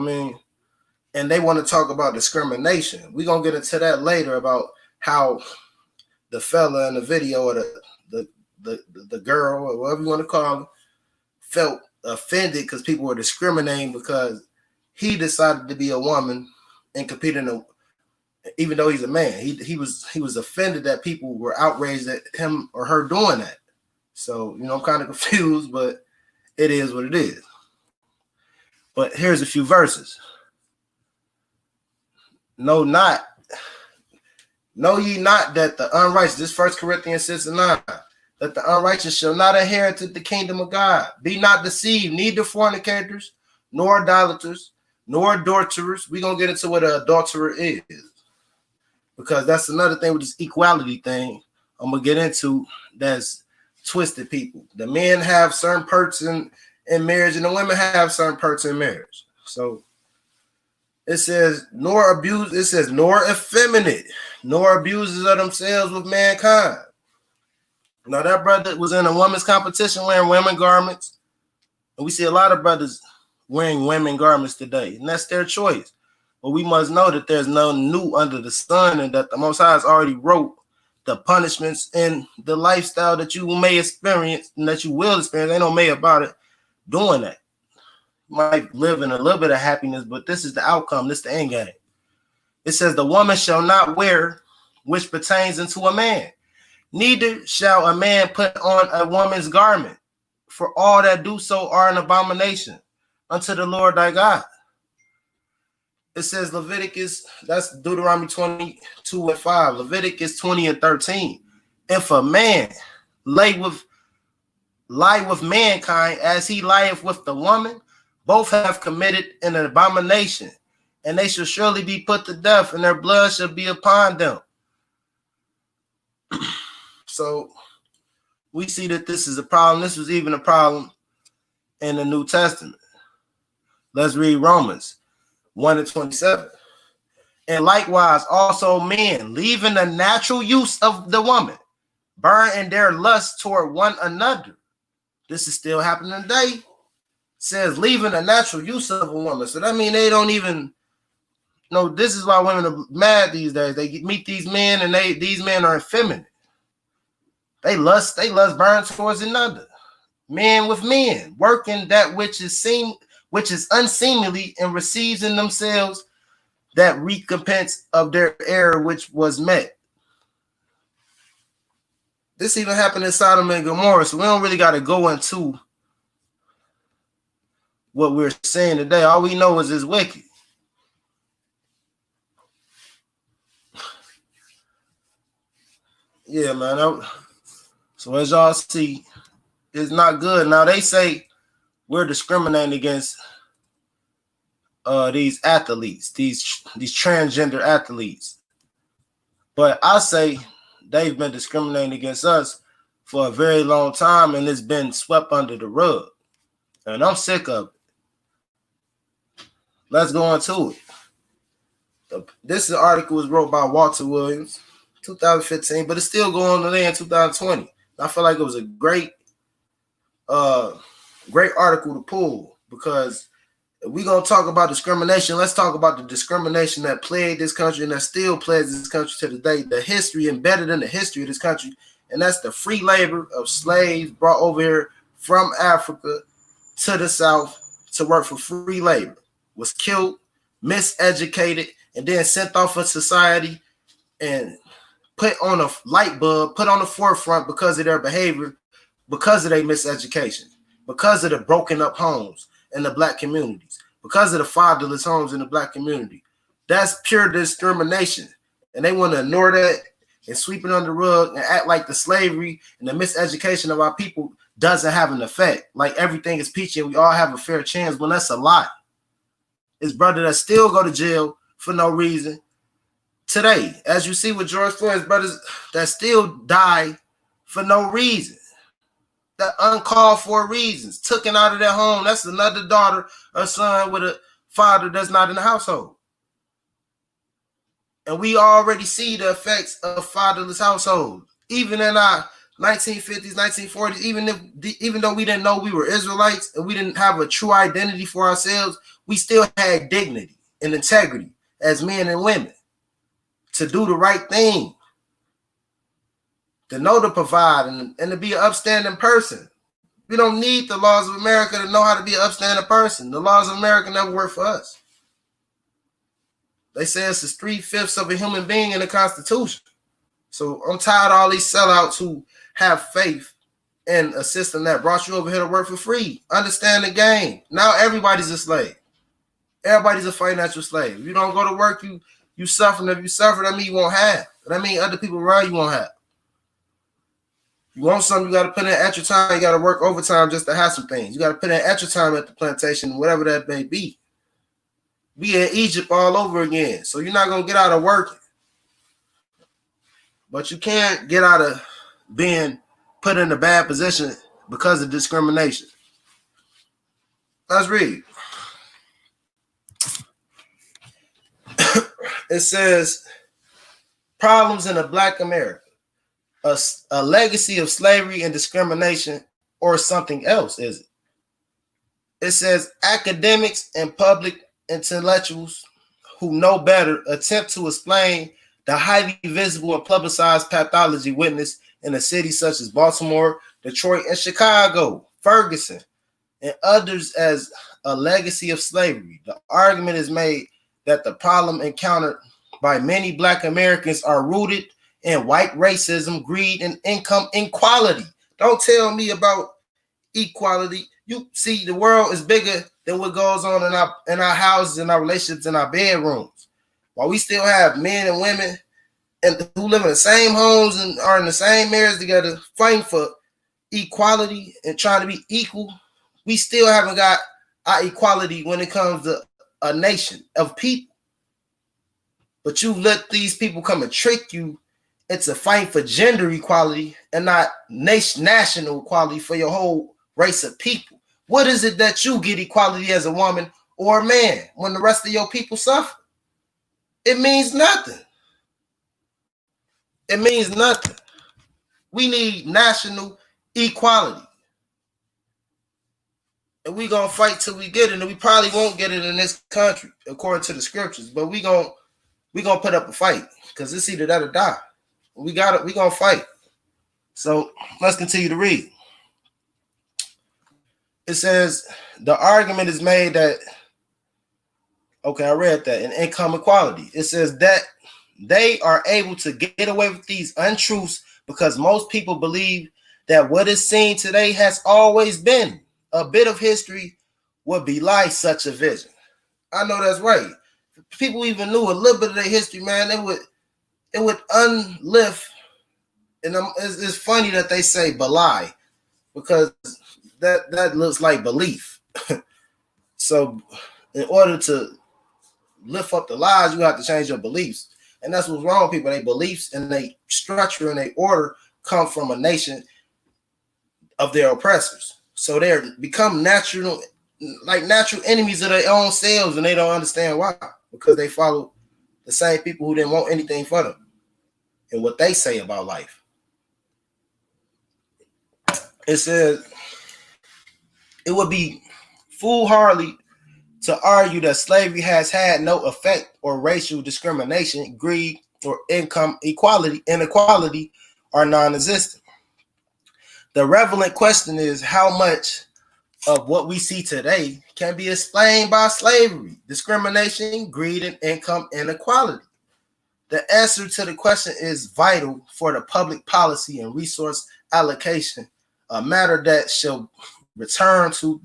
and they want to talk about discrimination. We're going to get into that later about how the fella in the video, or the girl, or whatever you want to call her, felt offended because people were discriminating because he decided to be a woman and compete even though he's a man. He was offended that people were outraged at him or her doing that. So, I'm kind of confused, but it is what it is. But here's a few verses. Know ye not that the unrighteous, this 1 Corinthians 6:9, that the unrighteous shall not inherit the kingdom of God. Be not deceived, neither fornicators, nor idolaters, nor adulterers. We're going to get into what an adulterer is, because that's another thing with this equality thing I'm going to get into that's twisted people. The men have certain perks in marriage, and the women have certain perks in marriage. So it says, nor effeminate, nor abusers of themselves with mankind. Now, that brother was in a women's competition wearing women garments. And we see a lot of brothers wearing women garments today, and that's their choice. But we must know that there's no new under the sun, and that the Most High has already wrote the punishments and the lifestyle that you may experience and that you will experience. Ain't no may about it doing that. You might live in a little bit of happiness, but this is the outcome. This is the end game. It says, the woman shall not wear which pertains unto a man. Neither shall a man put on a woman's garment, for all that do so are an abomination unto the Lord thy God. It says Leviticus, that's Deuteronomy 22:5, Leviticus 20:13. If a man lie with mankind as he lieth with the woman, both have committed an abomination, and they shall surely be put to death, and their blood shall be upon them. So we see that this is a problem. This was even a problem in the New Testament. Let's read Romans 1:27. And likewise also men, leaving the natural use of the woman, burn in their lust toward one another. This is still happening today. It says leaving the natural use of a woman. So that means they don't even know. This is why women are mad these days. They meet these men, and these men are effeminate. They lust burn towards another. Men with men, working that which is unseemly, and receives in themselves that recompense of their error which was met. This even happened in Sodom and Gomorrah, so we don't really got to go into what we're saying today. All we know is it's wicked. Yeah, man. So as y'all see, it's not good. Now they say we're discriminating against these athletes, these transgender athletes. But I say they've been discriminating against us for a very long time, and it's been swept under the rug. And I'm sick of it. Let's go into it. This article was wrote by Walter Williams, 2015, but it's still going on today in 2020. I feel like it was a great article to pull, because if we're going to talk about discrimination, let's talk about the discrimination that plagued this country and that still plagues this country to today, the history embedded in the history of this country, and that's the free labor of slaves brought over here from Africa to the South to work for free labor, was killed, miseducated, and then sent off of society and put on a light bulb, put on the forefront because of their behavior, because of their miseducation, because of the broken up homes in the black communities, because of the fatherless homes in the black community. That's pure discrimination. And they want to ignore that and sweep it under the rug and act like the slavery and the miseducation of our people doesn't have an effect. Like everything is peachy and we all have a fair chance, when that's a lie. It's brother that still go to jail for no reason today. As you see with George Floyd's brothers that still die for no reason. That uncalled for reasons, taken out of their home. That's another daughter or son with a father that's not in the household. And we already see the effects of fatherless households. Even in our 1950s, 1940s, even though we didn't know we were Israelites and we didn't have a true identity for ourselves, we still had dignity and integrity as men and women to do the right thing, to know to provide and to be an upstanding person. We don't need the laws of America to know how to be an upstanding person. The laws of America never work for us. They say it's 3/5 of a human being in the Constitution. So I'm tired of all these sellouts who have faith in a system that brought you over here to work for free. Understand the game. Now everybody's a slave. Everybody's a financial slave. If you don't go to work, you suffer. And if you suffer, that means you won't have. That means other people around you won't have. You want something, you got to put in extra time. You got to work overtime just to have some things. You got to put in extra time at the plantation, whatever that may be. Be in Egypt all over again. So you're not going to get out of working. But you can't get out of being put in a bad position because of discrimination. Let's read. It says, problems in a Black America. A legacy of slavery and discrimination, or something else, is it? It says academics and public intellectuals who know better attempt to explain the highly visible and publicized pathology witnessed in a city such as Baltimore, Detroit, and Chicago, Ferguson, and others as a legacy of slavery. The argument is made that the problem encountered by many Black Americans are rooted in white racism, greed, and income inequality. Don't tell me about equality. You see, the world is bigger than what goes on in our houses, in our relationships, in our bedrooms. While we still have men and women and who live in the same homes and are in the same marriage together, fighting for equality and trying to be equal, we still haven't got our equality when it comes to a nation of people. But you let these people come and trick you into fighting for gender equality and not national equality for your whole race of people. What is it that you get equality as a woman or a man when the rest of your people suffer? It means nothing. It means nothing. We need national equality. And we're going to fight till we get it. And we probably won't get it in this country, according to the scriptures. But we're going to put up a fight because it's either that or die. We got it. We're going to fight. So let's continue to read. It says, the argument is made that, okay, I read that, in income equality. It says that they are able to get away with these untruths because most people believe that what is seen today has always been. A bit of history would belie such a vision. I know that's right. If people even knew a little bit of their history, man, it would unlift. And it's funny that they say belie because that looks like belief. So in order to lift up the lies, you have to change your beliefs. And that's what's wrong with people. Their beliefs and their structure and their order come from a nation of their oppressors. So they're become natural enemies of their own selves, and they don't understand why. Because they follow the same people who didn't want anything for them and what they say about life. It says it would be foolhardy to argue that slavery has had no effect or racial discrimination, greed, or income inequality are non-existent. The relevant question is how much of what we see today can be explained by slavery, discrimination, greed, and income inequality. The answer to the question is vital for the public policy and resource allocation, a matter that I should return to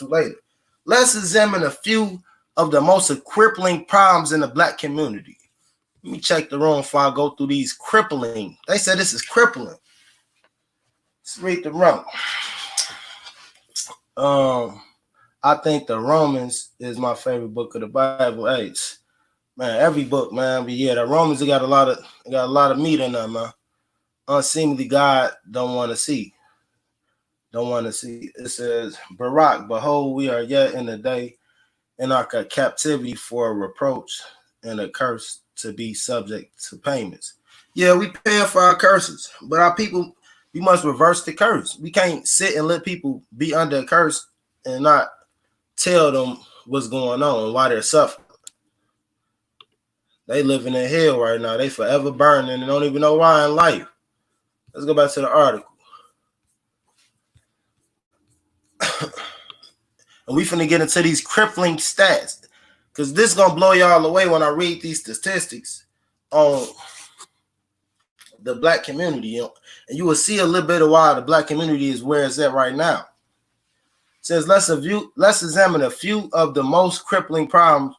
later. Let's examine a few of the most crippling problems in the Black community. Let me check the room before I go through these crippling. They said this is crippling. Let's read the room. I think the Romans is my favorite book of the Bible. Hey, man, every book, man. But yeah, the Romans got a lot of meat in them, man. Unseemly God don't want to see. It says, Barak, behold, we are yet in the day in our captivity for a reproach and a curse to be subject to payments. Yeah, we pay for our curses, but our people, we must reverse the curse. We can't sit and let people be under a curse and not tell them what's going on and why they're suffering. They living in hell right now. They forever burning and don't even know why in life. Let's go back to the article. And we finna get into these crippling stats because this is gonna blow y'all away when I read these statistics on the Black community, and you will see a little bit of why the Black community is where it's at right now. It says let's examine a few of the most crippling problems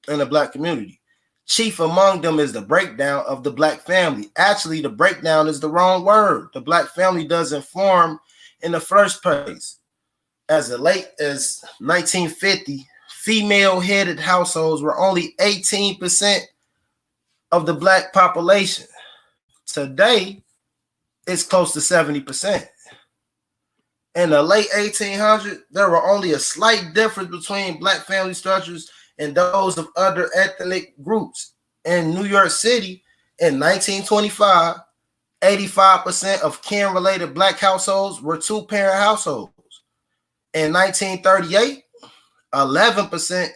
in the Black community. Chief among them is the breakdown of the black family. Actually, the breakdown is the wrong word. The black family doesn't form in the first place. As late as 1950, female-headed households were only 18% of the black population. Today, it's close to 70%. In the late 1800s, there were only a slight difference between black family structures and those of other ethnic groups. In New York City, in 1925, 85% of kin-related black households were two-parent households. In 1938, 11%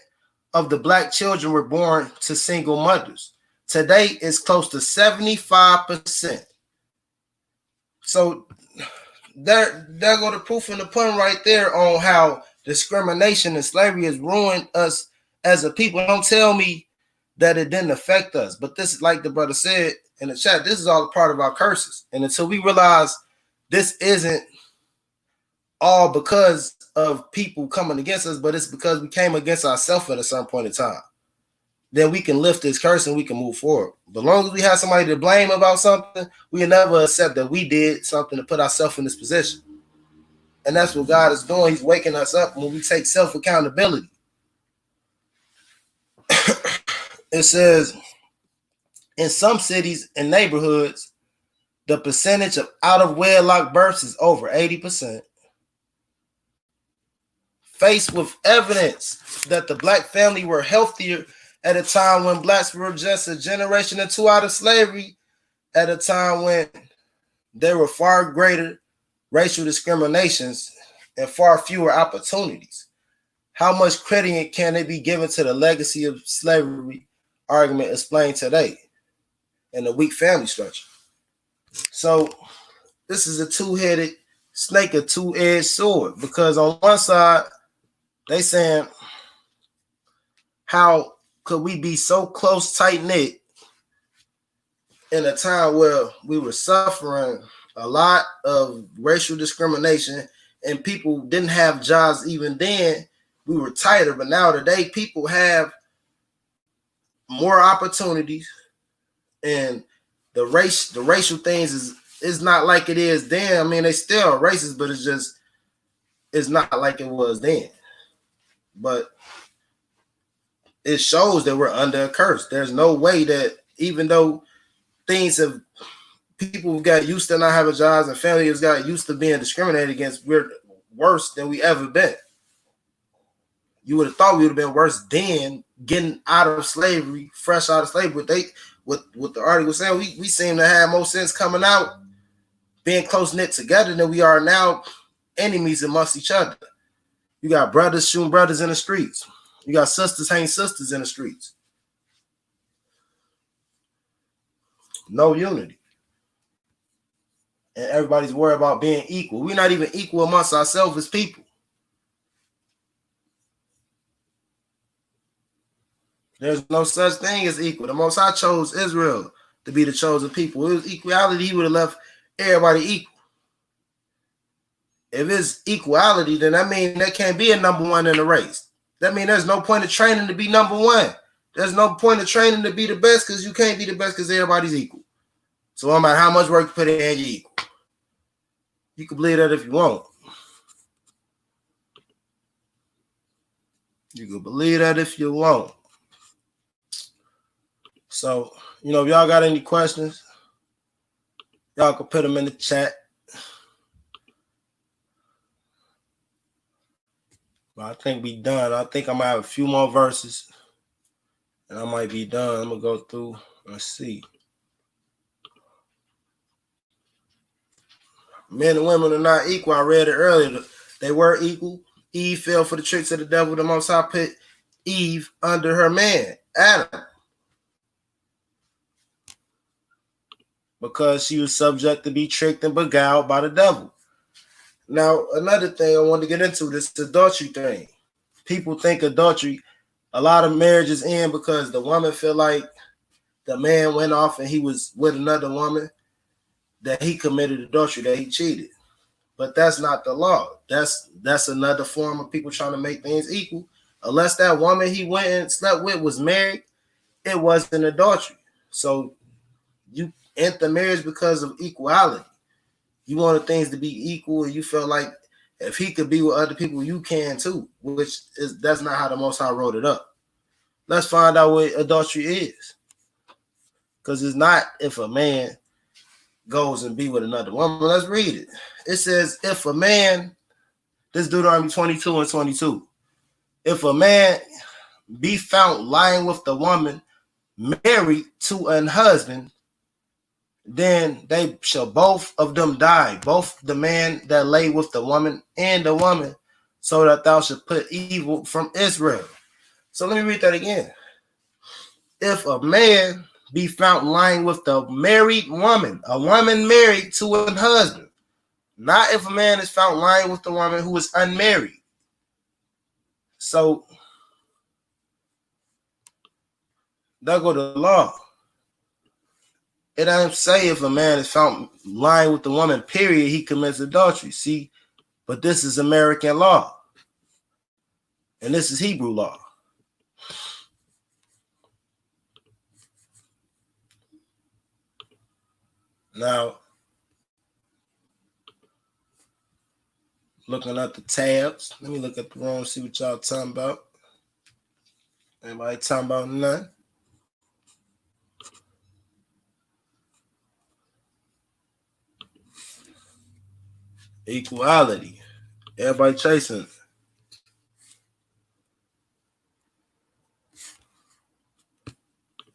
of the black children were born to single mothers. Today, it's close to 75%. So there go the proof in the pudding right there on how discrimination and slavery has ruined us as a people. Don't tell me that it didn't affect us, but this is, like the brother said in the chat, this is all a part of our curses. And until we realize this isn't all because of people coming against us, but it's because we came against ourselves at a certain point in time, then we can lift this curse and we can move forward. But as long as we have somebody to blame about something, we can never accept that we did something to put ourselves in this position. And that's what God is doing. He's waking us up when we take self-accountability. It says, in some cities and neighborhoods, the percentage of out-of-wedlock births is over 80%. Faced with evidence that the black family were healthier at a time when blacks were just a generation or two out of slavery, at a time when there were far greater racial discriminations and far fewer opportunities. How much credit can it be given to the legacy of slavery argument explained today and the weak family structure? So this is a two-headed snake, a two-edged sword, because on one side, they saying, how could we be so close, tight-knit in a time where we were suffering a lot of racial discrimination and people didn't have jobs even then? We were tighter, but now today people have more opportunities, and the racial things is not like it is then. I mean, they still are racist, but it's not like it was then. But it shows that we're under a curse. There's no way that, even though people have got used to not having jobs and families got used to being discriminated against, we're worse than we ever been. You would have thought we would have been worse then, getting out of slavery, fresh out of slavery. But what the article was saying, we seem to have more sense coming out, being close-knit together than we are now, enemies amongst each other. You got brothers shooting brothers in the streets. You got sisters hanging sisters in the streets. No unity. And everybody's worried about being equal. We're not even equal amongst ourselves as people. There's no such thing as equal. The Most High chose Israel to be the chosen people. It was equality. He would have left everybody equal. If it's equality, then that means there can't be a number one in the race. That means there's no point of training to be number one. There's no point of training to be the best, because you can't be the best because everybody's equal. So no matter how much work you put in, you're equal. You can believe that if you want. You can believe that if you want. So, if y'all got any questions, y'all can put them in the chat. But I think we done. I think I might have a few more verses, and I might be done. I'm going to go through and see. Men and women are not equal. I read it earlier. They were equal. Eve fell for the tricks of the devil. The Most High put Eve under her man, Adam, because she was subject to be tricked and beguiled by the devil. Now, another thing I want to get into, this adultery thing. People think adultery, a lot of marriages end because the woman feel like the man went off and he was with another woman, that he committed adultery, that he cheated. But that's not the law. That's another form of people trying to make things equal. Unless that woman he went and slept with was married, it wasn't adultery. So you enter marriage because of equality. You wanted things to be equal, and you felt like if he could be with other people, you can too. That's not how the Most High wrote it up. Let's find out what adultery is, because it's not if a man goes and be with another woman. Let's read it. It says, if a man, this Deuteronomy 22 and 22, if a man be found lying with the woman married to an husband, then they shall both of them die, both the man that lay with the woman and the woman, so that thou should put evil from Israel. So let me read that again. If a man be found lying with the married woman, a woman married to a husband, not if a man is found lying with the woman who is unmarried. So that go to the law. It doesn't say if a man is found lying with the woman, period, he commits adultery. See, but this is American law. And this is Hebrew law. Now, looking at the tabs. Let me look at the room, see what y'all talking about. Anybody talking about nothing? Equality. Everybody chasing.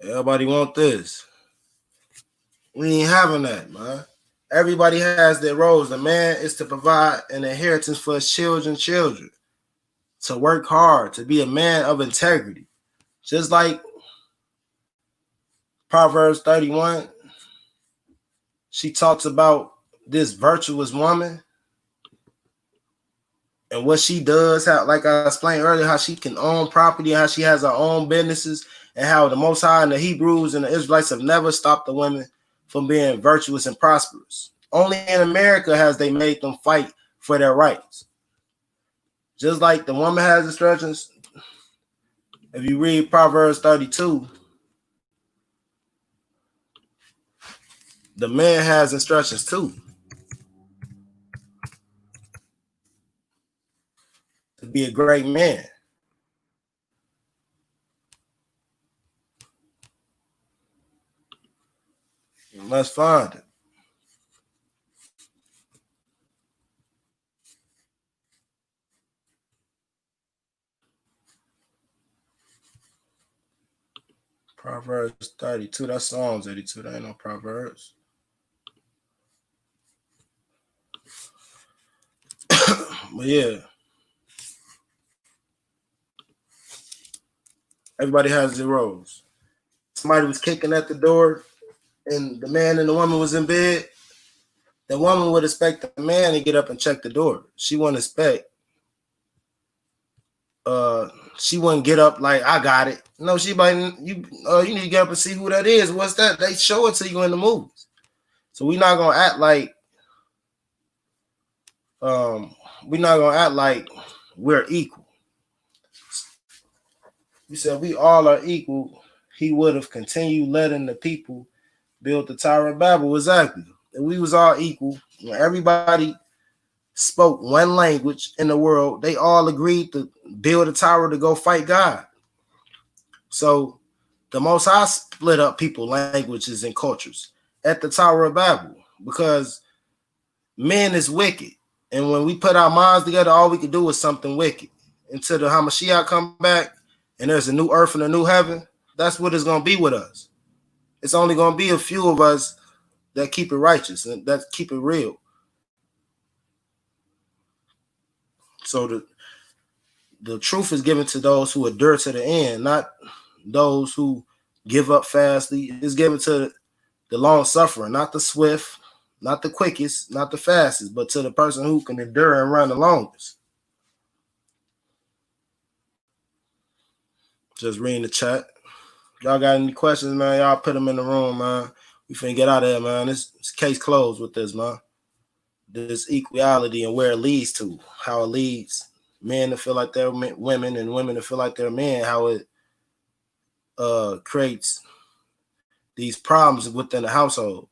Everybody want this. We ain't having that, man. Everybody has their roles. The man is to provide an inheritance for his children, to work hard, to be a man of integrity. Just like Proverbs 31, she talks about this virtuous woman and what she does, how, like I explained earlier, how she can own property, how she has her own businesses, and how the Most High and the Hebrews and the Israelites have never stopped the women from being virtuous and prosperous. Only in America has they made them fight for their rights. Just like the woman has instructions, if you read Proverbs 32, the man has instructions too. To be a great man. Let's find it. Proverbs 32, that's Psalms 82, that ain't no Proverbs. But yeah, everybody has their roles. Somebody was kicking at the door and the man and the woman was in bed. The woman would expect the man to get up and check the door. She wouldn't expect. She wouldn't get up like, I got it. No, she like, you need to get up and see who that is. What's that? They show it to you in the movies. So we're not gonna act like we're equal. You said we all are equal. He would have continued letting the people build the Tower of Babel. Exactly. If we was all equal, when everybody spoke one language in the world, they all agreed to build a tower to go fight God. So the Most High split up people, languages, and cultures at the Tower of Babel because men is wicked. And when we put our minds together, all we can do is something wicked. Until the Hamashiach come back and there's a new earth and a new heaven, that's what it's going to be with us. It's only going to be a few of us that keep it righteous and that keep it real. So the truth is given to those who endure to the end, not those who give up fastly. It's given to the long suffering, not the swift, not the quickest, not the fastest, but to the person who can endure and run the longest. Just reading the chat. Y'all got any questions, man? Y'all put them in the room, man. We finna get out of there, man. This case closed with this, man. This equality and where it leads to, how it leads men to feel like they're women and women to feel like they're men, how it creates these problems within the household,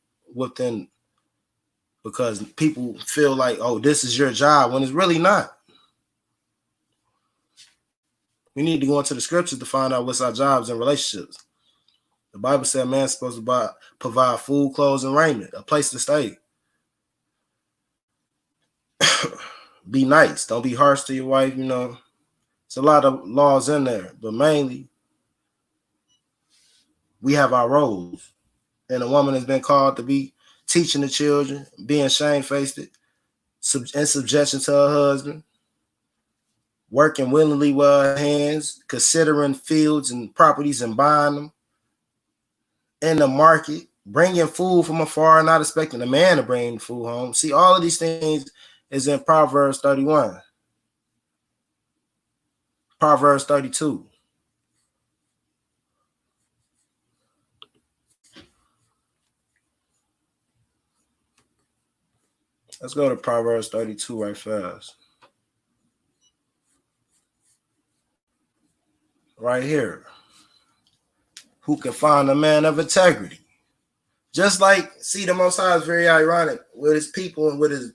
because people feel like, oh, this is your job, when it's really not. We need to go into the scriptures to find out what's our jobs in relationships. The Bible said man's supposed to provide food, clothes, and raiment, a place to stay. Be nice. Don't be harsh to your wife, It's a lot of laws in there, but mainly we have our roles. And a woman has been called to be teaching the children, being shamefaced, in subjection to her husband, working willingly with her hands, considering fields and properties and buying them, in the market, bringing food from afar, not expecting a man to bring food home. See, all of these things is in Proverbs 31. Proverbs 32. Let's go to Proverbs 32 right fast. Right here. Who can find a man of integrity? Just like, see, the Most High is very ironic with his people and with his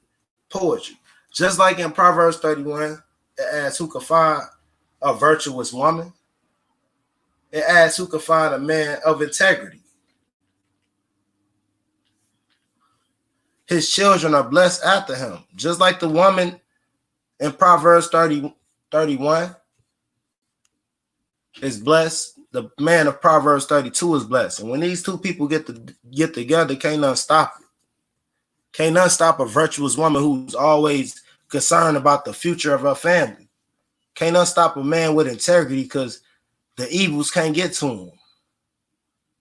poetry. Just like in Proverbs 31, it asks who can find a virtuous woman. It asks who can find a man of integrity. His children are blessed after him. Just like the woman in Proverbs 31 is blessed, the man of Proverbs 32 is blessed. And when these two people get together, can't none stop it. Can't none stop a virtuous woman who's always concerned about the future of her family. Can't none stop a man with integrity, because the evils can't get to him.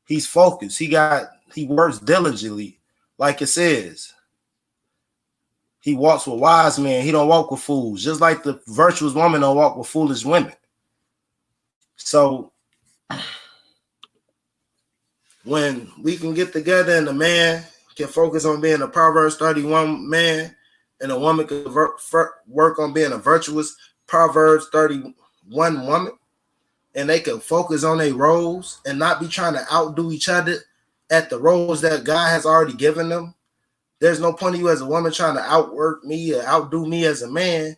He's focused. He works diligently, like it says. He walks with wise men. He don't walk with fools. Just like the virtuous woman don't walk with foolish women. So when we can get together and the man can focus on being a Proverbs 31 man, and a woman can work on being a virtuous Proverbs 31 woman, and they can focus on their roles and not be trying to outdo each other at the roles that God has already given them. There's no point of you as a woman trying to outwork me or outdo me as a man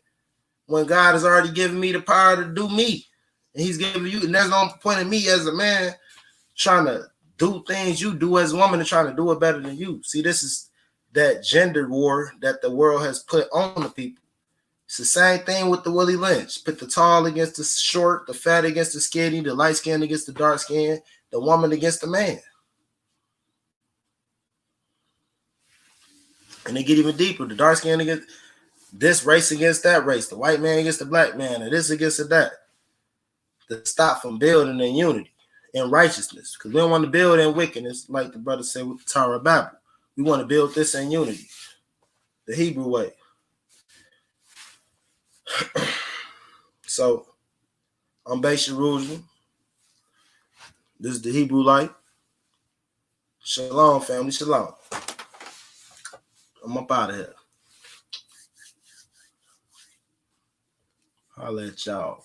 when God has already given me the power to do me. And he's giving you, and there's no point in me as a man trying to do things you do as a woman and trying to do it better than you. See, this is that gender war that the world has put on the people. It's the same thing with the Willie Lynch. Put the tall against the short, the fat against the skinny, the light skin against the dark skin, the woman against the man. And they get even deeper. The dark skin against this race against that race, the white man against the black man, and this against that. To stop from building in unity and righteousness. Because we don't want to build in wickedness, like the brother said with the Tower of Babel. We want to build this in unity, the Hebrew way. So, I'm Beis Jerusalem. This is the Hebrew light. Shalom, family. Shalom. I'm up out of here. Holla at y'all.